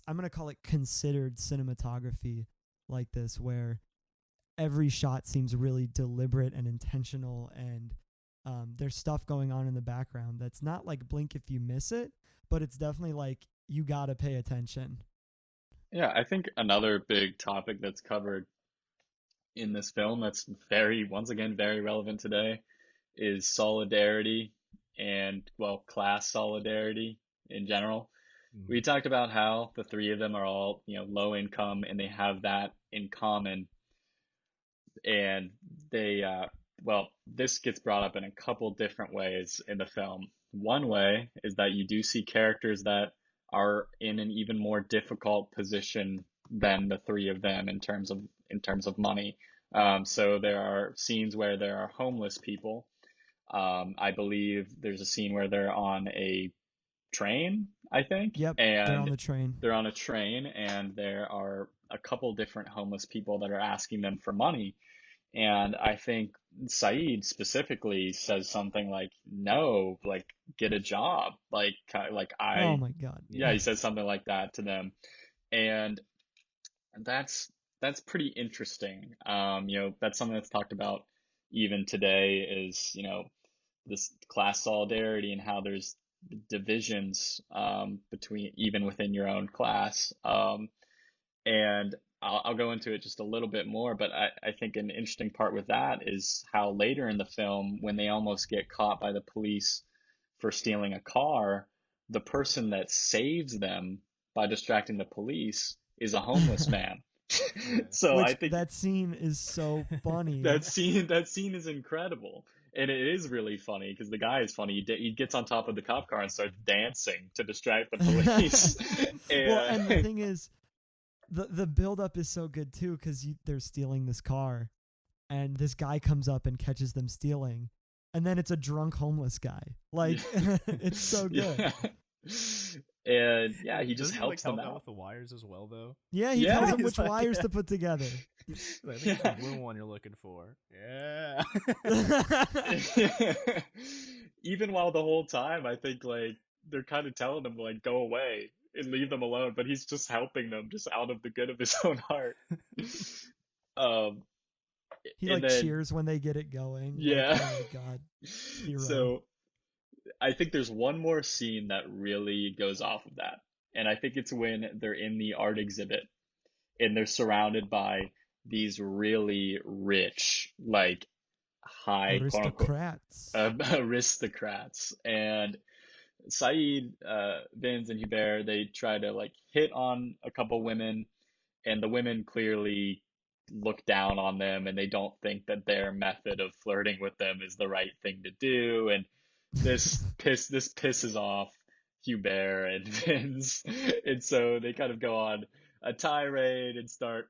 I'm going to call it considered cinematography like this, where every shot seems really deliberate and intentional, and there's stuff going on in the background that's not like blink if you miss it, but it's definitely like you got to pay attention. Yeah, I think another big topic that's covered in this film that's once again, very relevant today is solidarity and, well, class solidarity in general. We Mhm. talked about how the three of them are all, low income and they have that in common. And this gets brought up in a couple different ways in the film. One way is that you do see characters that are in an even more difficult position than the three of them in terms of money. So there are scenes where there are homeless people. I believe there's a scene where they're on a train, I think, Yep, they're on and the train. they're on a train, and there are a couple different homeless people that are asking them for money. And I think Saeed specifically says something like, "No, like get a job." Like Oh I, my God. yeah, Yeah. he says something like that to them, and that's pretty interesting. That's something that's talked about even today is, this class solidarity and how there's divisions between even within your own class. And I'll go into it just a little bit more, but I think an interesting part with that is how later in the film, when they almost get caught by the police for stealing a car, the person that saves them by distracting the police is a homeless man. So Which I think that scene is so funny. that scene is incredible. And it is really funny because the guy is funny. He gets on top of the cop car and starts dancing to distract the police. Well, and the And thing is, the build up is so good too because they're stealing this car, and this guy comes up and catches them stealing, and then it's a drunk homeless guy. Like it's so good. yeah. And yeah, he just Doesn't he, helps them help out out. with the wires as well, though? Yeah, he Yeah. tells them He's which like, wires to put together. I think it's the blue one you're looking for. Yeah. Even while the whole time, I think like they're kind of telling him like go away and leave them alone, but he's just helping them just out of the good of his own heart. Um, He and like then cheers when they get it going. yeah. Like, oh my god. Hero. So I think there's one more scene that really goes off of that. And I think it's when they're in the art exhibit and they're surrounded by these really rich, like high quote unquote Aristocrats. aristocrats. And Saeed, Vince, and Hubert, they try to like hit on a couple women, and the women clearly look down on them and they don't think that their method of flirting with them is the right thing to do. And this pisses off Hubert and Vince, and so they kind of go on a tirade and start,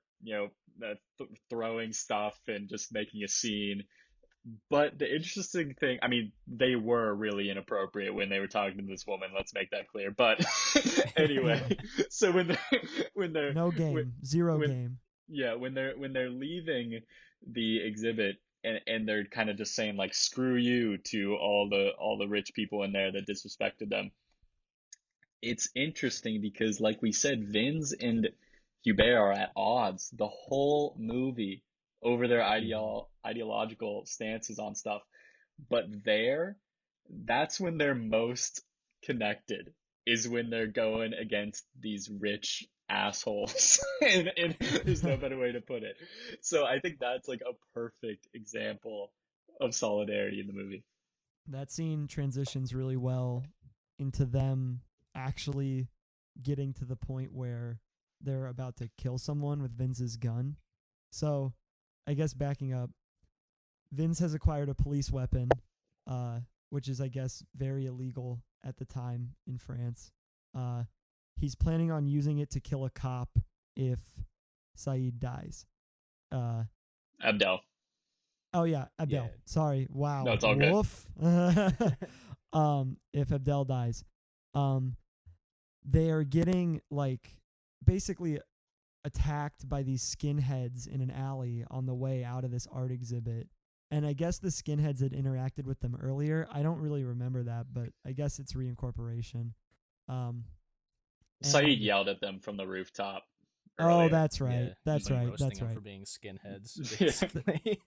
throwing stuff and just making a scene. But the interesting thing, I mean, they were really inappropriate when they were talking to this woman. Let's make that clear. But anyway, so when they're No when, game. Zero when game. yeah, when they're leaving the exhibit, and they're kind of just saying like screw you to all the rich people in there that disrespected them. It's interesting because like we said, Vince and Hubert are at odds the whole movie over their ideological stances on stuff. But that's when they're most connected, is when they're going against these rich assholes. And there's no better way to put it. So I think that's like a perfect example of solidarity in the movie. That scene transitions really well into them actually getting to the point where they're about to kill someone with Vince's gun. So, I guess backing up, Vince has acquired a police weapon, which is, I guess, very illegal at the time in France. He's planning on using it to kill a cop if Saeed dies. Abdel. Oh yeah, Abdel. Yeah. Sorry. Wow. No, it's all good. Woof. If Abdel dies, they are getting like basically attacked by these skinheads in an alley on the way out of this art exhibit. And I guess the skinheads had interacted with them earlier. I don't really remember that, but I guess it's reincorporation. Saeed and- yelled at them from the rooftop Oh, earlier. that's right. Yeah, That's he's, like, right. roasting That's them right. for being skinheads, Yeah. basically.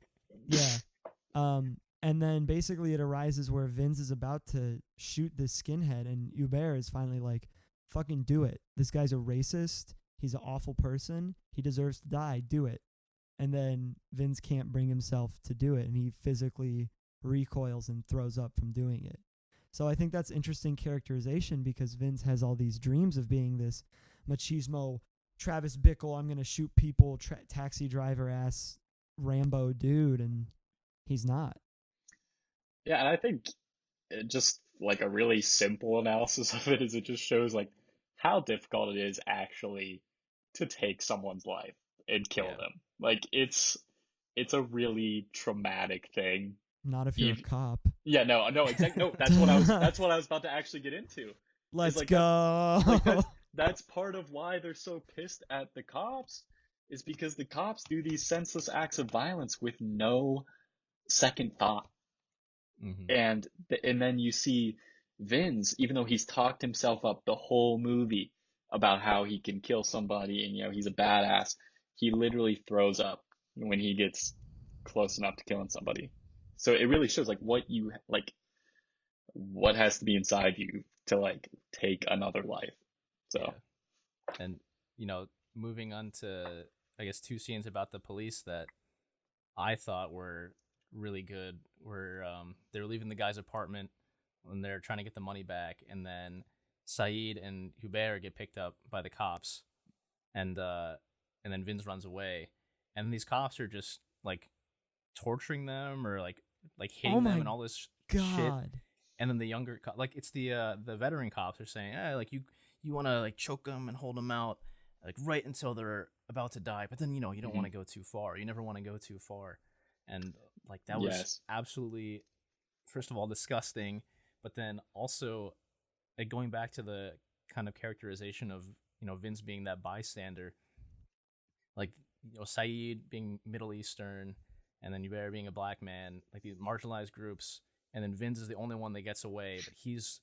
Yeah. And then basically it arises where Vince is about to shoot this skinhead, and Hubert is finally like, fucking do it. This guy's a racist. He's an awful person. He deserves to die. Do it. And then Vince can't bring himself to do it, and he physically recoils and throws up from doing it. So I think that's interesting characterization because Vince has all these dreams of being this machismo, Travis Bickle, I'm going to shoot people, taxi driver ass Rambo dude, and he's not. Yeah, and I think just like a really simple analysis of it is it just shows like how difficult it is actually to take someone's life and kill Yeah. them. Like it's a really traumatic thing. Not if you're a Even- cop. Yeah, no, exactly. No, that's what I was about to actually get into. Let's like go. That's part of why they're so pissed at the cops, is because the cops do these senseless acts of violence with no second thought. Mm-hmm. And then you see Vince, even though he's talked himself up the whole movie about how he can kill somebody and he's a badass, he literally throws up when he gets close enough to killing somebody. So it really shows like what has to be inside you to like take another life. So Yeah. And moving on to I guess, two scenes about the police that I thought were really good. Were they're leaving the guy's apartment when they're trying to get the money back, and then Saeed and Hubert get picked up by the cops, and then Vince runs away, and these cops are just like torturing them or like hitting them and all this shit. And then the younger like it's the veteran cops are saying, like you want to like choke them and hold them out like right until they're about to die, but then you don't want to go too far. You never want to go too far. And like that was absolutely, first of all, disgusting, but then also like going back to the kind of characterization of Vince being that bystander, like Saeed being Middle Eastern, and then Hubert being a black man, like these marginalized groups, and then Vince is the only one that gets away, but he's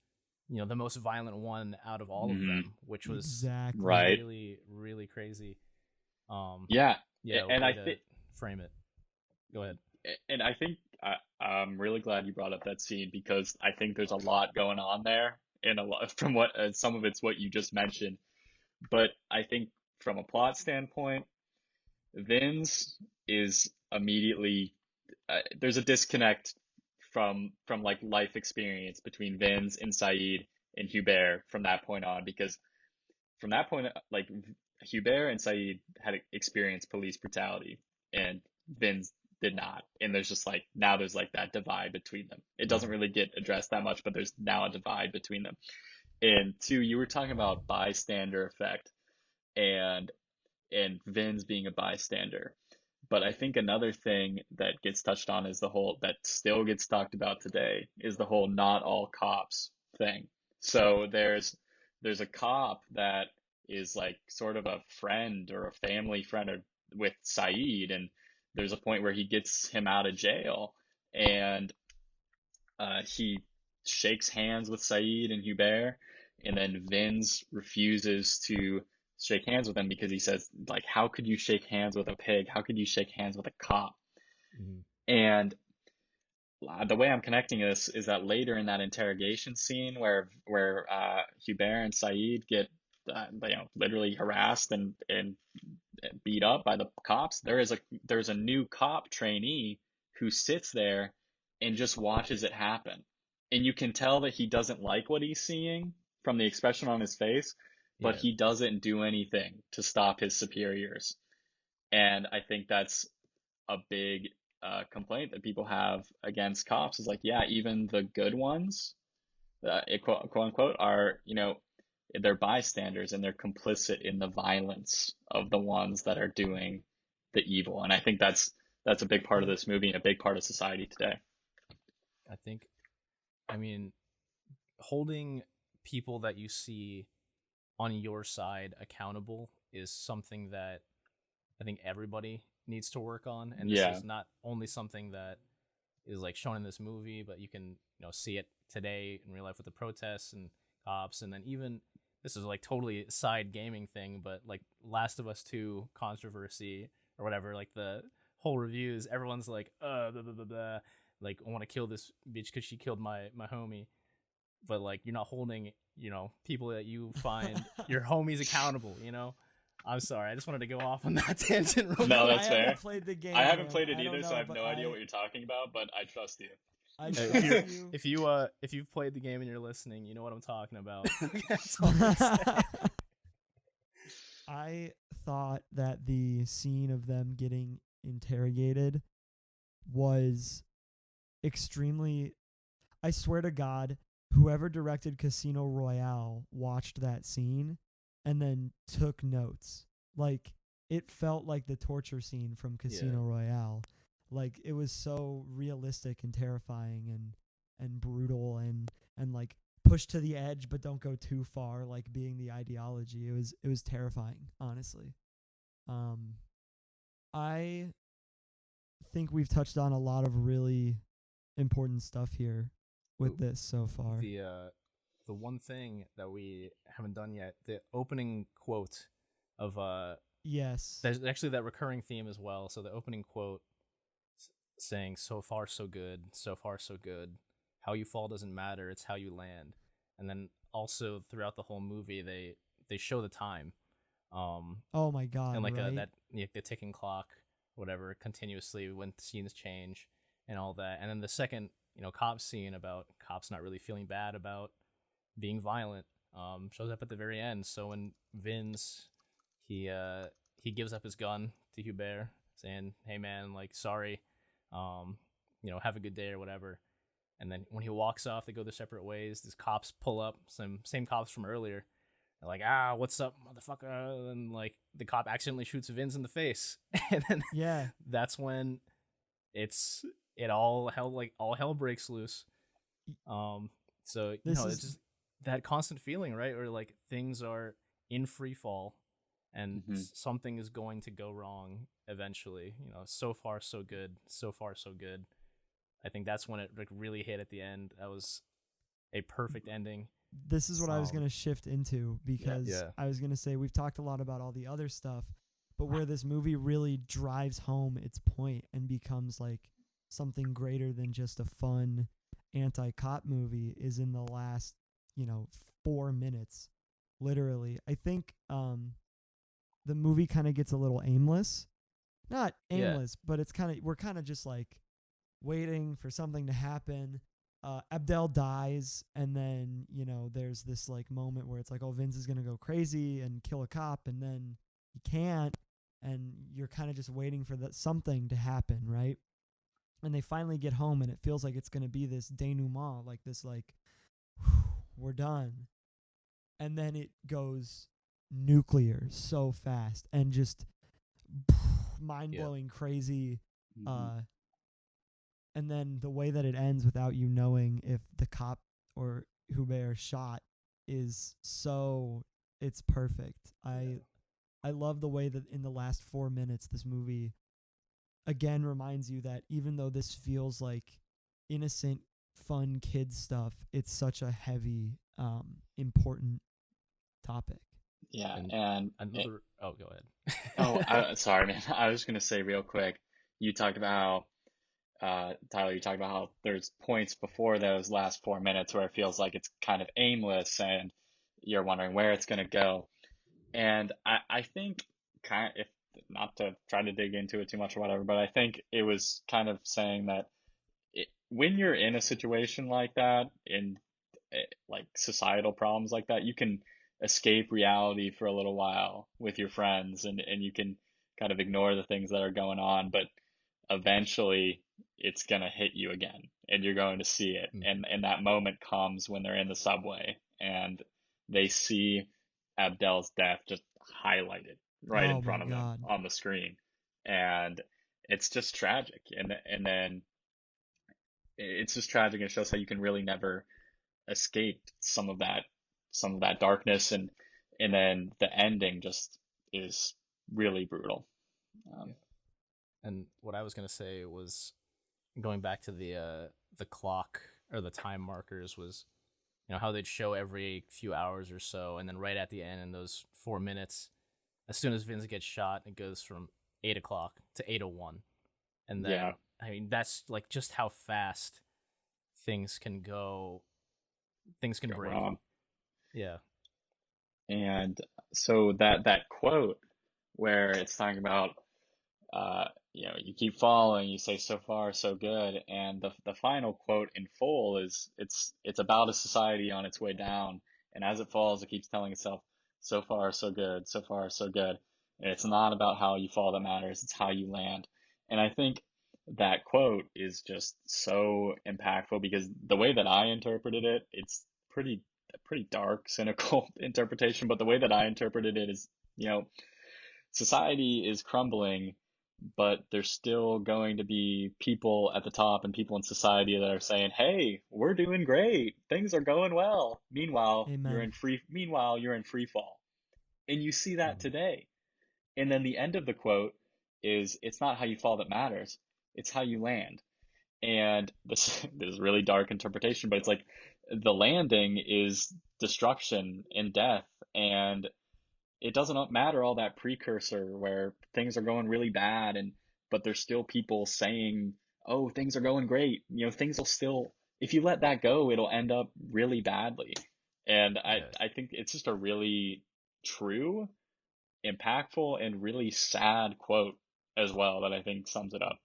the most violent one out of all of them, which was really, really crazy. And I think frame it. Go ahead. And I think I'm really glad you brought up that scene, because I think there's a lot going on there, and a lot from what some of it's what you just mentioned. But I think from a plot standpoint, Vince is immediately there's a disconnect from like life experience between Vince and Saeed and Hubert from that point on, because from that point, like Hubert and Saeed had experienced police brutality and Vince did not, and there's just like now there's like that divide between them. It doesn't really get addressed that much, but there's now a divide between them. And two, you were talking about bystander effect and Vince being a bystander. But I think another thing that gets touched on is that still gets talked about today is the whole not all cops thing. So there's a cop that is like sort of a friend or a family friend with Saeed, and there's a point where he gets him out of jail, and he shakes hands with Saeed and Hubert, and then Vince refuses to shake hands with him because he says, like, how could you shake hands with a pig? How could you shake hands with a cop? And the way I'm connecting this is that later in that interrogation scene where Hubert and Saeed get literally harassed and beat up by the cops, there's a new cop trainee who sits there and just watches it happen, and you can tell that he doesn't like what he's seeing from the expression on his face, but he doesn't do anything to stop his superiors. And I think that's a big complaint that people have against cops, is like, yeah, even the good ones, quote unquote, are they're bystanders and they're complicit in the violence of the ones that are doing the evil. And I think that's a big part of this movie and a big part of society today. I mean, holding people that you see on your side accountable is something that I think everybody needs to work on. And this is not only something that is like shown in this movie, but you can see it today in real life with the protests and cops. And then even, this is like totally a side gaming thing, but like Last of Us 2 controversy or whatever, like the whole reviews, everyone's like, blah, blah, blah, blah. Like, I want to kill this bitch because she killed my homie. But like, you're not holding people that you find your homies accountable. I'm sorry, I just wanted to go off on that tangent. No, that's fair. I haven't played the game. I haven't played it either, so I have no idea what you're talking about, but I trust you. I trust you. If you've played the game and you're listening, you know what I'm talking about. That's all I'm saying. I thought that the scene of them getting interrogated was extremely, I swear to God, whoever directed Casino Royale watched that scene and then took notes. Like, it felt like the torture scene from Casino Royale. Like, it was so realistic and terrifying and brutal and like pushed to the edge but don't go too far, like being the ideology. It was terrifying, honestly. I think we've touched on a lot of really important stuff here with this so far. The one thing that we haven't done yet, the opening quote of yes, there's actually that recurring theme as well. So the opening quote saying, "So far so good, so far so good. How you fall doesn't matter, it's how you land." And then also throughout the whole movie, they show the time Oh my God! and like right? that the ticking clock, whatever, continuously when scenes change and all that. And then the second, cop scene about cops not really feeling bad about being violent, shows up at the very end. So when Vince, he gives up his gun to Hubert, saying, "Hey man, like sorry, have a good day or whatever." And then when he walks off, they go their separate ways. These cops pull up, some same cops from earlier. They're like, what's up, motherfucker? And like the cop accidentally shoots Vince in the face, and then Yeah. that's when all hell breaks loose. So This it's is just that constant feeling, right? Where like things are in free fall, and something is going to go wrong eventually. So far so good, so far so good. I think that's when it like really hit at the end. That was a perfect ending. this is what I was going to shift into, because Yeah. I was going to say we've talked a lot about all the other stuff, but where this movie really drives home its point and becomes like something greater than just a fun anti-cop movie is in the last, 4 minutes. Literally. I think the movie kind of gets a little aimless. Not aimless, but it's we're kind of just like waiting for something to happen. Abdel dies, and then there's this like moment where it's like, oh, Vince is gonna go crazy and kill a cop, and then he can't, and you're kind of just waiting for something to happen, right? And they finally get home, and it feels like it's gonna be this denouement, like this, like we're done, and then it goes nuclear so fast and just mind-blowing, crazy. And then the way that it ends without you knowing if the cop or Hubert shot is it's perfect. I love the way that in the last 4 minutes this movie again reminds you that even though this feels like innocent, fun kid stuff, it's such a heavy, important topic. Yeah, oh, go ahead. Sorry, man. I was gonna say real quick. You talked about Tyler. You talked about how there's points before those last 4 minutes where it feels like it's kind of aimless and you're wondering where it's gonna go. And I think if not to try to dig into it too much or whatever, but I think it was kind of saying that when you're in a situation like that, in like societal problems like that, you can escape reality for a little while with your friends, and you can kind of ignore the things that are going on, but eventually it's going to hit you again and you're going to see it. And that moment comes when they're in the subway and they see Abdel's death just highlighted right in front of them on the screen. And it's just tragic. And then it's just tragic. It shows how you can really never escape some of that darkness, and then the ending just is really brutal. And what I was gonna say was going back to the clock or the time markers was, how they'd show every few hours or so, and then right at the end in those 4 minutes, as soon as Vince gets shot, it goes from 8 o'clock to 8:01, and then I mean that's like just how fast things can go. Things can break. Wrong. Yeah. And so that quote where it's talking about you keep following, you say so far so good, and the final quote in full is it's about a society on its way down, and as it falls it keeps telling itself so far so good, so far so good. And it's not about how you fall that matters, it's how you land. And I think that quote is just so impactful because the way that I interpreted it, it's pretty dark, cynical interpretation, but the way that I interpreted it is, society is crumbling, but there's still going to be people at the top and people in society that are saying, "Hey, we're doing great. Things are going well." Meanwhile, you're in free fall. And you see that today. And then the end of the quote is, "It's not how you fall that matters. It's how you land." And this is really dark interpretation, but it's like the landing is destruction and death, and it doesn't matter all that precursor where things are going really bad, but there's still people saying, "Oh, things are going great." Things will still, if you let that go, it'll end up really badly. And I think it's just a really true impactful and really sad quote as well that I think sums it up.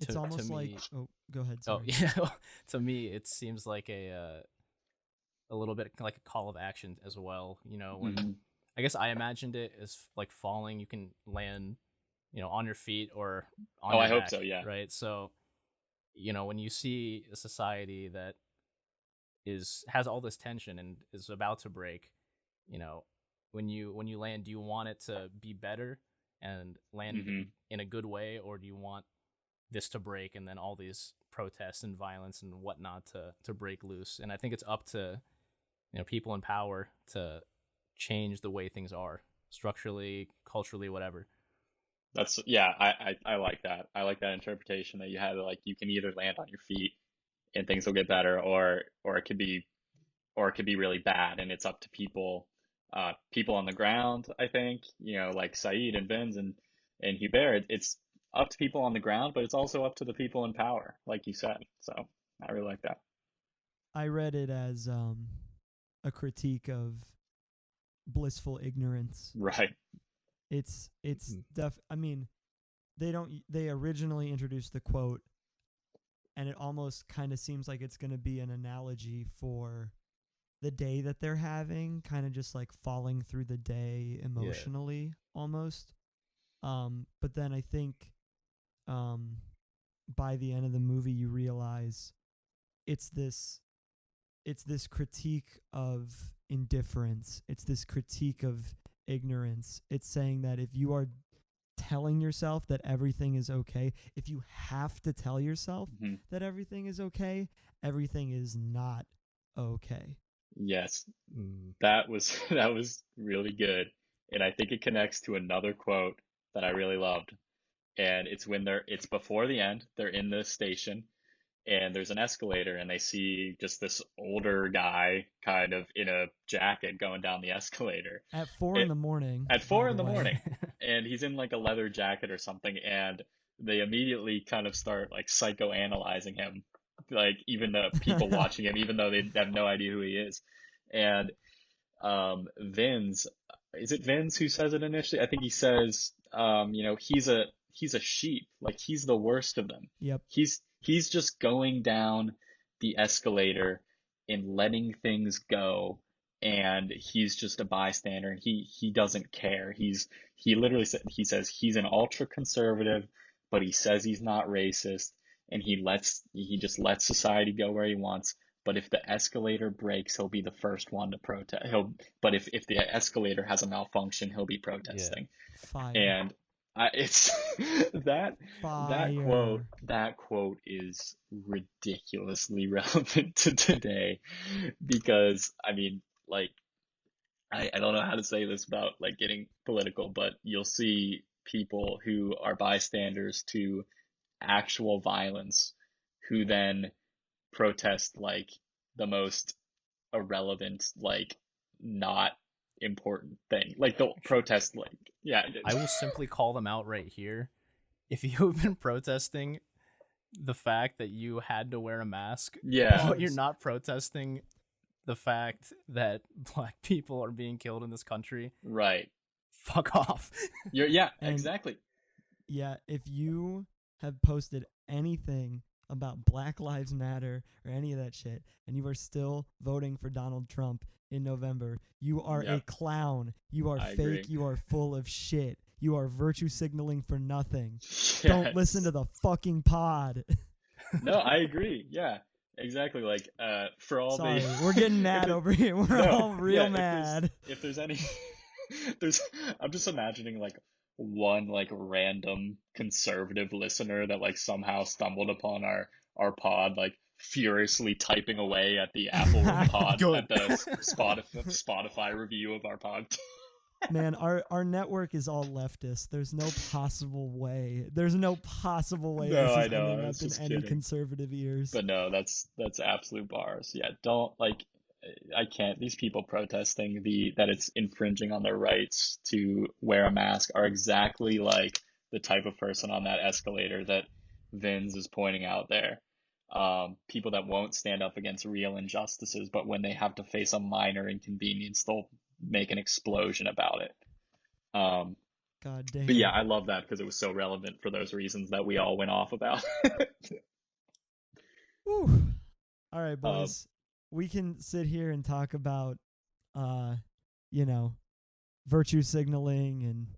It's To almost like me, oh, go ahead. oh Sorry. yeah, to me it seems like a little bit like a call of action as well. You know, when Mm-hmm. I guess I imagined it as like falling, you can land, you know, on your feet or on Oh, your I hope back, so. Yeah. right? So, you know, when you see a society that has all this tension and is about to break, you know, when you land, do you want it to be better and land Mm-hmm. in a good way, or do you want this to break and then all these protests and violence and whatnot to break loose? And I think it's up to, you know, people in power to change the way things are structurally, culturally, whatever. That's yeah. I like that. I like that interpretation that you had. Like you can either land on your feet and things will get better, or it could be really bad, and it's up to people on the ground. I think like Saeed and Vince and Hubert. It's up to people on the ground, but it's also up to the people in power, like you said. So I really like that. I read it as a critique of blissful ignorance. Right. It's Mhm. I mean, they originally introduced the quote, and it almost kind of seems like it's going to be an analogy for the day that they're having, kind of just like falling through the day emotionally almost. But then I think um, by the end of the movie, you realize it's this critique of indifference. It's this critique of ignorance. It's saying that if you are telling yourself that everything is okay, if you have to tell yourself Hmm. that everything is okay, everything is not okay. Yes, Mm. that was that was really good, and I think it connects to another quote that I really loved, and it's before the end. They're in the station, and there's an escalator, and they see just this older guy kind of in a jacket going down the escalator At 4 in it, the morning, at by four the in the way. morning, and he's in like a leather jacket or something, and they immediately kind of start like psychoanalyzing him, like even the people watching him, even though they have no idea who he is. And Vince, is it Vince who says it initially? I think he says, he's a sheep, like he's the worst of them. Yep. He's just going down the escalator and letting things go, and he's just a bystander, and he doesn't care. He literally says he's an ultra conservative, but he says he's not racist, and he just lets society go where he wants. But if the escalator breaks, he'll be the first one to protest. But if the escalator has a malfunction, he'll be Yeah. protesting. Fire. And it's that Fire. that quote is ridiculously relevant to today, because I mean, like, I don't know how to say this without like getting political, but you'll see people who are bystanders to actual violence who then protest like the most irrelevant, like not important thing. Like they'll protest like yeah. I will simply call them out right here. If you have been protesting the fact that you had to wear a mask, Yeah, but you're not protesting the fact that black people are being killed in this country, right. fuck off. Yeah, And exactly. yeah, if you have posted anything about Black Lives Matter or any of that shit, and you are still voting for Donald Trump in November, you are a Yep, clown. You are I fake. agree. You are full of shit. You are virtue signaling for nothing. Don't listen Yes. to the fucking pod. No, I agree. Yeah, exactly. Like for all the Sorry, we're getting mad over here. We're no, all real yeah, mad. if there's any there's I'm just imagining like one like random conservative listener that like somehow stumbled upon our pod, like furiously typing away at the Apple pod Good. at the Spotify review of our pod. Man, our network is all leftist. There's no possible way. There's no possible way No, this I is know, ending I up was in just any kidding. conservative ears. But no, that's absolute bars. Yeah, don't like I can't. These people protesting that it's infringing on their rights to wear a mask are exactly like the type of person on that escalator that Vince is pointing out there. People that won't stand up against real injustices, but when they have to face a minor inconvenience, they'll make an explosion about it. Um, God damn. but yeah, I love that because it was so relevant for those reasons that we all went off about. Whew. All right, Um, boys. We can sit here and talk about, you know, virtue signaling and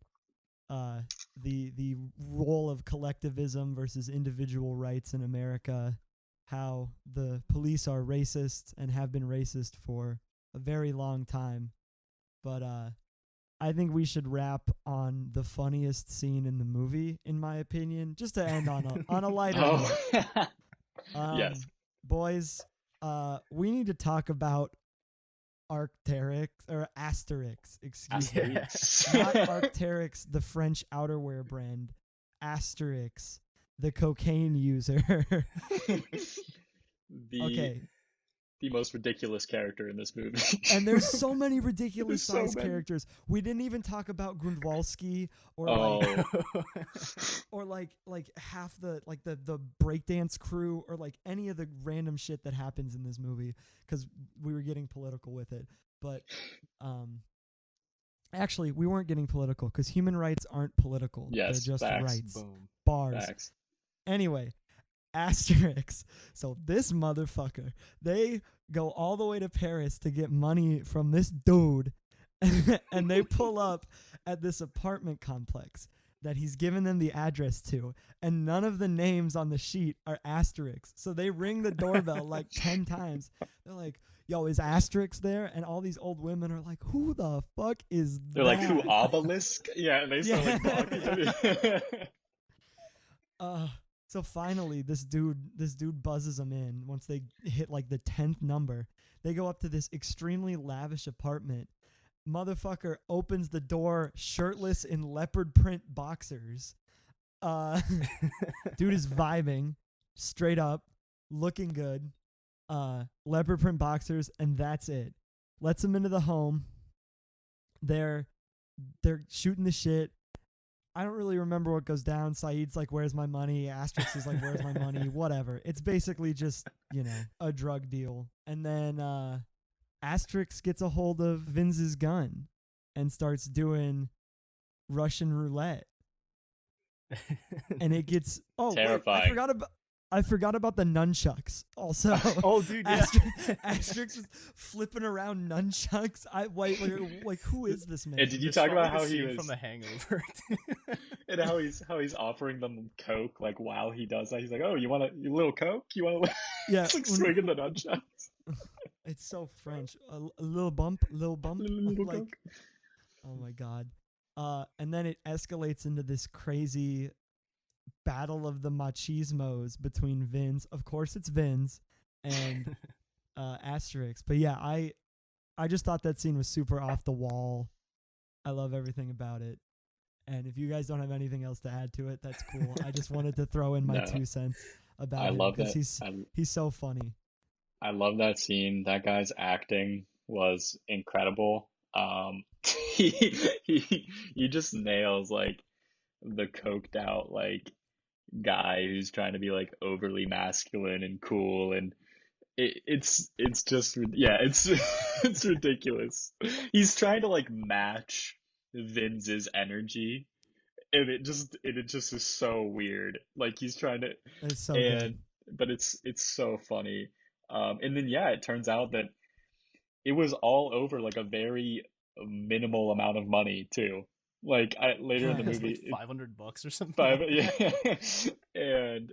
the role of collectivism versus individual rights in America, how the police are racist and have been racist for a very long time. But I think we should wrap on the funniest scene in the movie, in my opinion, just to end on a lighter note. Yes. Boys, we need to talk about Arc'teryx or Asterix, excuse me. Not Arc'teryx, the French outerwear brand. Asterix, the cocaine user. Okay. The most ridiculous character in this movie. And there's so many ridiculous so sized many. characters. We didn't even talk about Grunwalski or like half the breakdance crew or like any of the random shit that happens in this movie because we were getting political with it. But actually we weren't getting political because human rights aren't political. Yes, they're just facts. rights. Boom. Bars. Facts. Anyway, Asterix. So this motherfucker, they go all the way to Paris to get money from this dude, and they pull up at this apartment complex that he's given them the address to, and none of the names on the sheet are Asterix. So they ring the doorbell like 10 times. They're like, yo, is Asterix there? And all these old women are like, who the fuck is They're that? like, who, Obelisk? Yeah, and they start like talking to me. So finally, this dude buzzes them in. Once they hit like the 10th number, they go up to this extremely lavish apartment. Motherfucker opens the door shirtless in leopard print boxers. Dude is vibing, straight up, looking good. Leopard print boxers, and that's it. Lets him into the home. They're shooting the shit. I don't really remember what goes down. Saeed's like, where's my money? Asterix is like, where's my money? Whatever. It's basically just, a drug deal. And then Asterix gets a hold of Vince's gun and starts doing Russian roulette. And it gets terrifying. Wait, I forgot about the nunchucks. Also, oh, dude, yeah. Asterix is flipping around nunchucks. Like, who is this man? And did you talk about how he was from The Hangover? and how he's offering them coke like while he does that? He's like, "Oh, you want a little coke? You want?" Yeah, it's like swinging the nunchucks. It's so French. A little bump. Little like, coke. Oh my god. And then it escalates into this crazy battle of the machismos between Vince. Of course, it's Vince and Asterix. But yeah, I just thought that scene was super off the wall. I love everything about it. And if you guys don't have anything else to add to it, that's cool. I just wanted to throw in my 2 cents about him because he's so funny. I love that scene. That guy's acting was incredible. He just nails like the coked out like guy who's trying to be like overly masculine and cool, and it's just it's ridiculous. He's trying to like match Vince's energy, and it just is so weird. Like he's trying to, It's so good. but it's so funny. And then yeah, it turns out that it was all over like a very minimal amount of money too. Like later in the movie, like $500 or something. And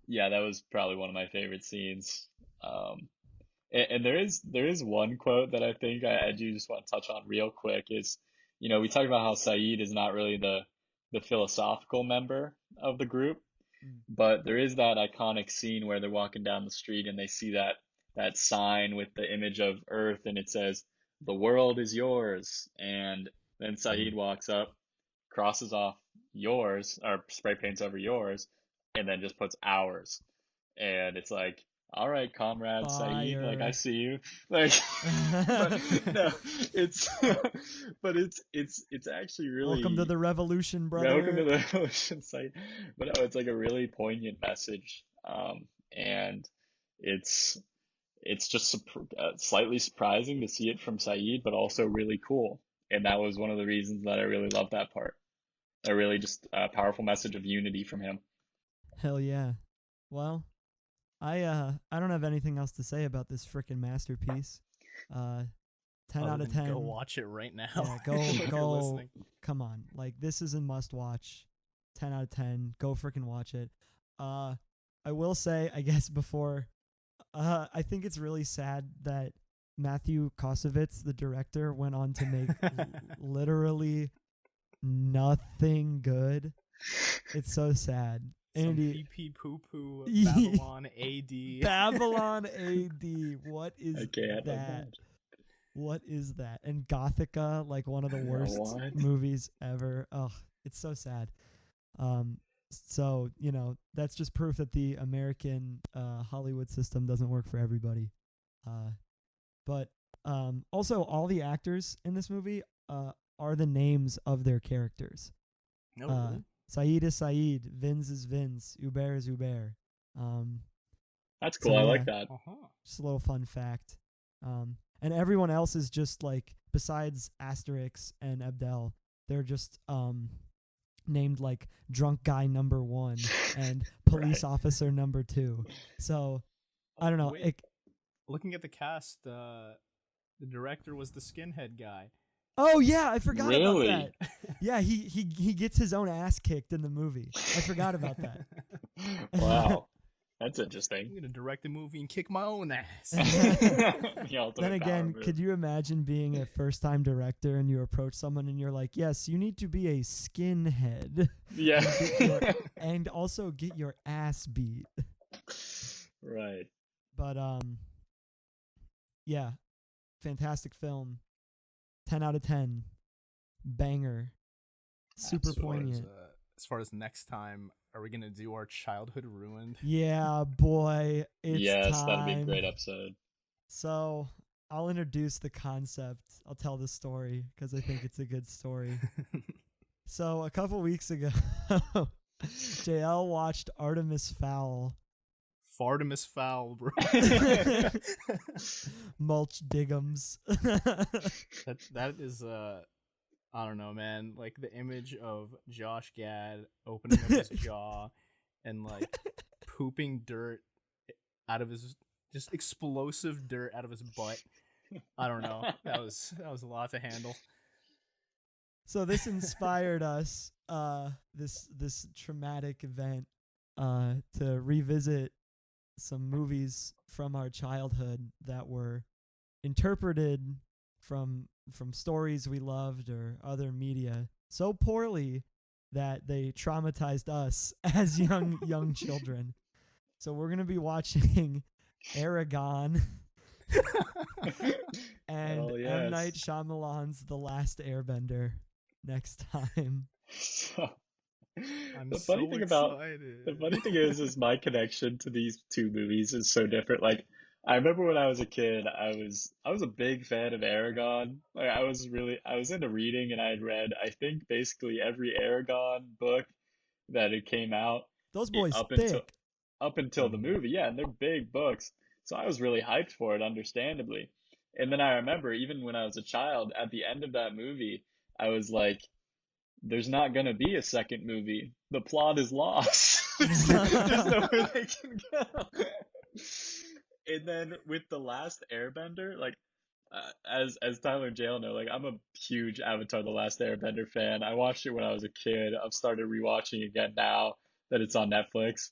yeah, that was probably one of my favorite scenes. And there is one quote that I think I do just want to touch on real quick is, we talked about how Saeed is not really the philosophical member of the group, but there is that iconic scene where they're walking down the street and they see that sign with the image of Earth, and it says, "The world is yours." And then Saeed walks up, crosses off yours, or spray paints over yours, and then just puts ours. And it's like, all right, comrade Saeed, like I see you. Like but no, it's actually really welcome to the revolution, brother. Welcome to the revolution, Saeed. But no, it's like a really poignant message. And it's just slightly surprising to see it from Saeed, but also really cool. And that was one of the reasons that I really loved that part. A really just a powerful message of unity from him. Hell yeah. Well, I don't have anything else to say about this freaking masterpiece. 10 out of 10. Go watch it right now. Yeah, if you're go. listening. Come on. Like, this is a must watch. 10 out of 10. Go freaking watch it. I will say, I guess before, I think it's really sad that Matthew Kosovitz, the director, went on to make literally nothing good. It's so sad. Some Andy, pee poo poo Babylon AD. Babylon AD. What is I can't that? imagine. What is that? And Gothica, like one of the worst What? movies ever. Oh, it's so sad. So, you know, that's just proof that the American Hollywood system doesn't work for everybody. But also, all the actors in this movie are the names of their characters. No, really? Saeed is Saeed, Vince is Vince, Hubert is Hubert. That's cool. So, I yeah. like that. Just a little fun fact. And everyone else is just like, besides Asterix and Abdel, they're just named like drunk guy number 1 and police officer number 2. So I don't know. Wait, looking at the cast, the director was the skinhead guy. Oh yeah, I forgot Really? about that. Yeah, he gets his own ass kicked in the movie. I forgot about that. Wow. That's I'm interesting. gonna direct a movie and kick my own ass. The ultimate Then again, power move. could you imagine being a first-time director and you approach someone and you're like, "Yes, you need to be a skinhead, Yeah. and also get your ass beat." Right. But yeah, fantastic film. 10 out of 10, banger, super poignant. As far as next time, are we gonna do our childhood ruined? Yeah, boy, it's Yes, time. that'd be a great episode. So I'll introduce the concept. I'll tell the story because I think it's a good story. So a couple weeks ago, JL watched Artemis Fowl. Fartimus Fowl, bro. Mulch Diggums. That is I don't know, man. Like the image of Josh Gad opening up his jaw and like pooping dirt out of his just explosive dirt out of his butt. I don't know. That was a lot to handle. So this inspired us, this traumatic event, to revisit some movies from our childhood that were interpreted from stories we loved or other media so poorly that they traumatized us as young children. So we're gonna be watching Aragon and Hell yes. M. Night Shyamalan's The Last Airbender next time. So, I'm the so funny thing excited. the funny thing is my connection to these two movies is so different. Like I remember when I was a kid, I was a big fan of Aragon. Like I was into reading, and I had read I think basically every Aragon book that it came out Those boys up thick. until the movie. Yeah, and they're big books. So I was really hyped for it, understandably. And then I remember even when I was a child, at the end of that movie, I was like, there's not gonna be a second movie. The plot is lost. There's nowhere they can go. And then with The Last Airbender, like as Tyler and JL know, like I'm a huge Avatar: The Last Airbender fan. I watched it when I was a kid. I've started rewatching again now that it's on Netflix,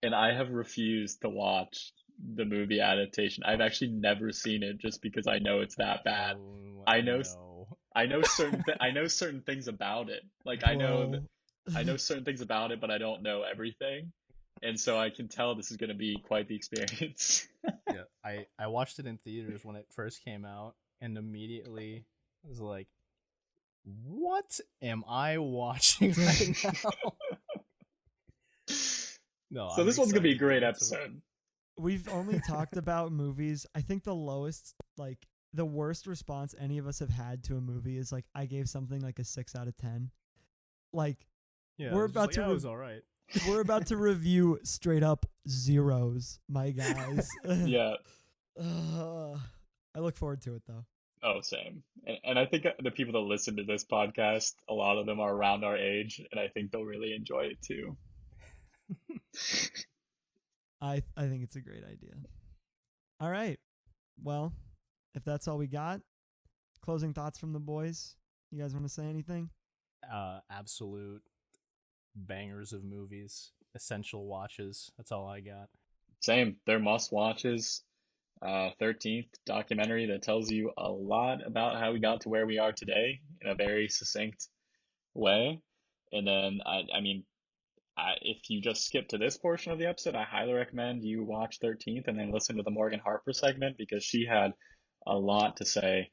and I have refused to watch the movie adaptation. I've actually never seen it just because I know it's that bad. Oh, I know no. I know certain things about it. Like I know Bro. certain things about it, but I don't know everything. And so I can tell this is going to be quite the experience. Yeah, I watched it in theaters when it first came out, and immediately was like, "What am I watching right now?" No, So I'm this one's going to be a excited great to- episode. We've only talked about movies. I think the worst response any of us have had to a movie is like, I gave something like a 6 out of 10. Like, Yeah, we're it's just about like, to yeah, it re- was all right. we're about to review straight up zeros, my guys. Yeah. I look forward to it though. Oh, same. And I think the people that listen to this podcast, a lot of them are around our age, and I think they'll really enjoy it too. I think it's a great idea. All right. Well, if that's all we got, closing thoughts from the boys. You guys want to say anything? Absolute bangers of movies, essential watches. That's all I got. Same. They're must watches. 13th documentary that tells you a lot about how we got to where we are today in a very succinct way. And then, if you just skip to this portion of the episode, I highly recommend you watch 13th and then listen to the Morgan Harper segment, because she had a lot to say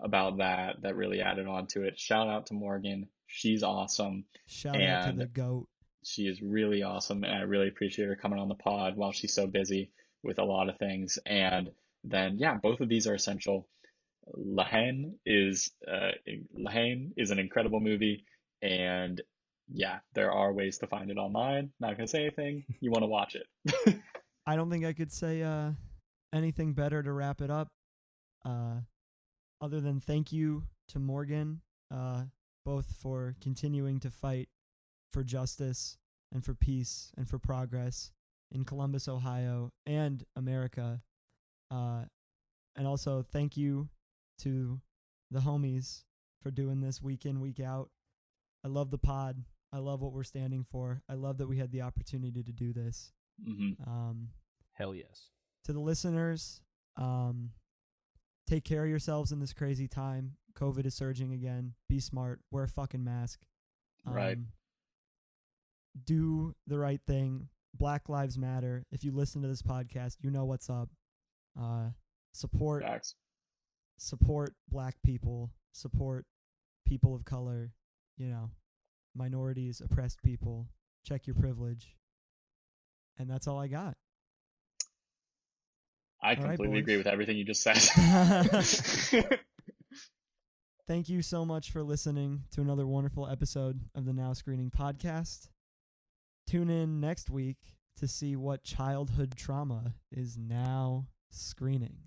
about that really added on to it. Shout out to Morgan. She's awesome. Shout out to the GOAT. She is really awesome, and I really appreciate her coming on the pod while she's so busy with a lot of things. And then, yeah, both of these are essential. Haine is an incredible movie, and yeah, there are ways to find it online. Not gonna say anything. You want to watch it. I don't think I could say anything better to wrap it up, other than thank you to Morgan, both for continuing to fight for justice and for peace and for progress in Columbus, Ohio, and America. And also thank you to the homies for doing this week in, week out. I love the pod. I love what we're standing for. I love that we had the opportunity to do this. Mm-hmm. Hell yes. To the listeners, take care of yourselves in this crazy time. COVID is surging again. Be smart. Wear a fucking mask. Right. Do the right thing. Black Lives Matter. If you listen to this podcast, you know what's up. Support Facts. Support Black people. Support people of color. Minorities, oppressed people. Check your privilege. And that's all I got. I completely agree with everything you just said. Thank you so much for listening to another wonderful episode of the Now Screening Podcast. Tune in next week to see what childhood trauma is now screening.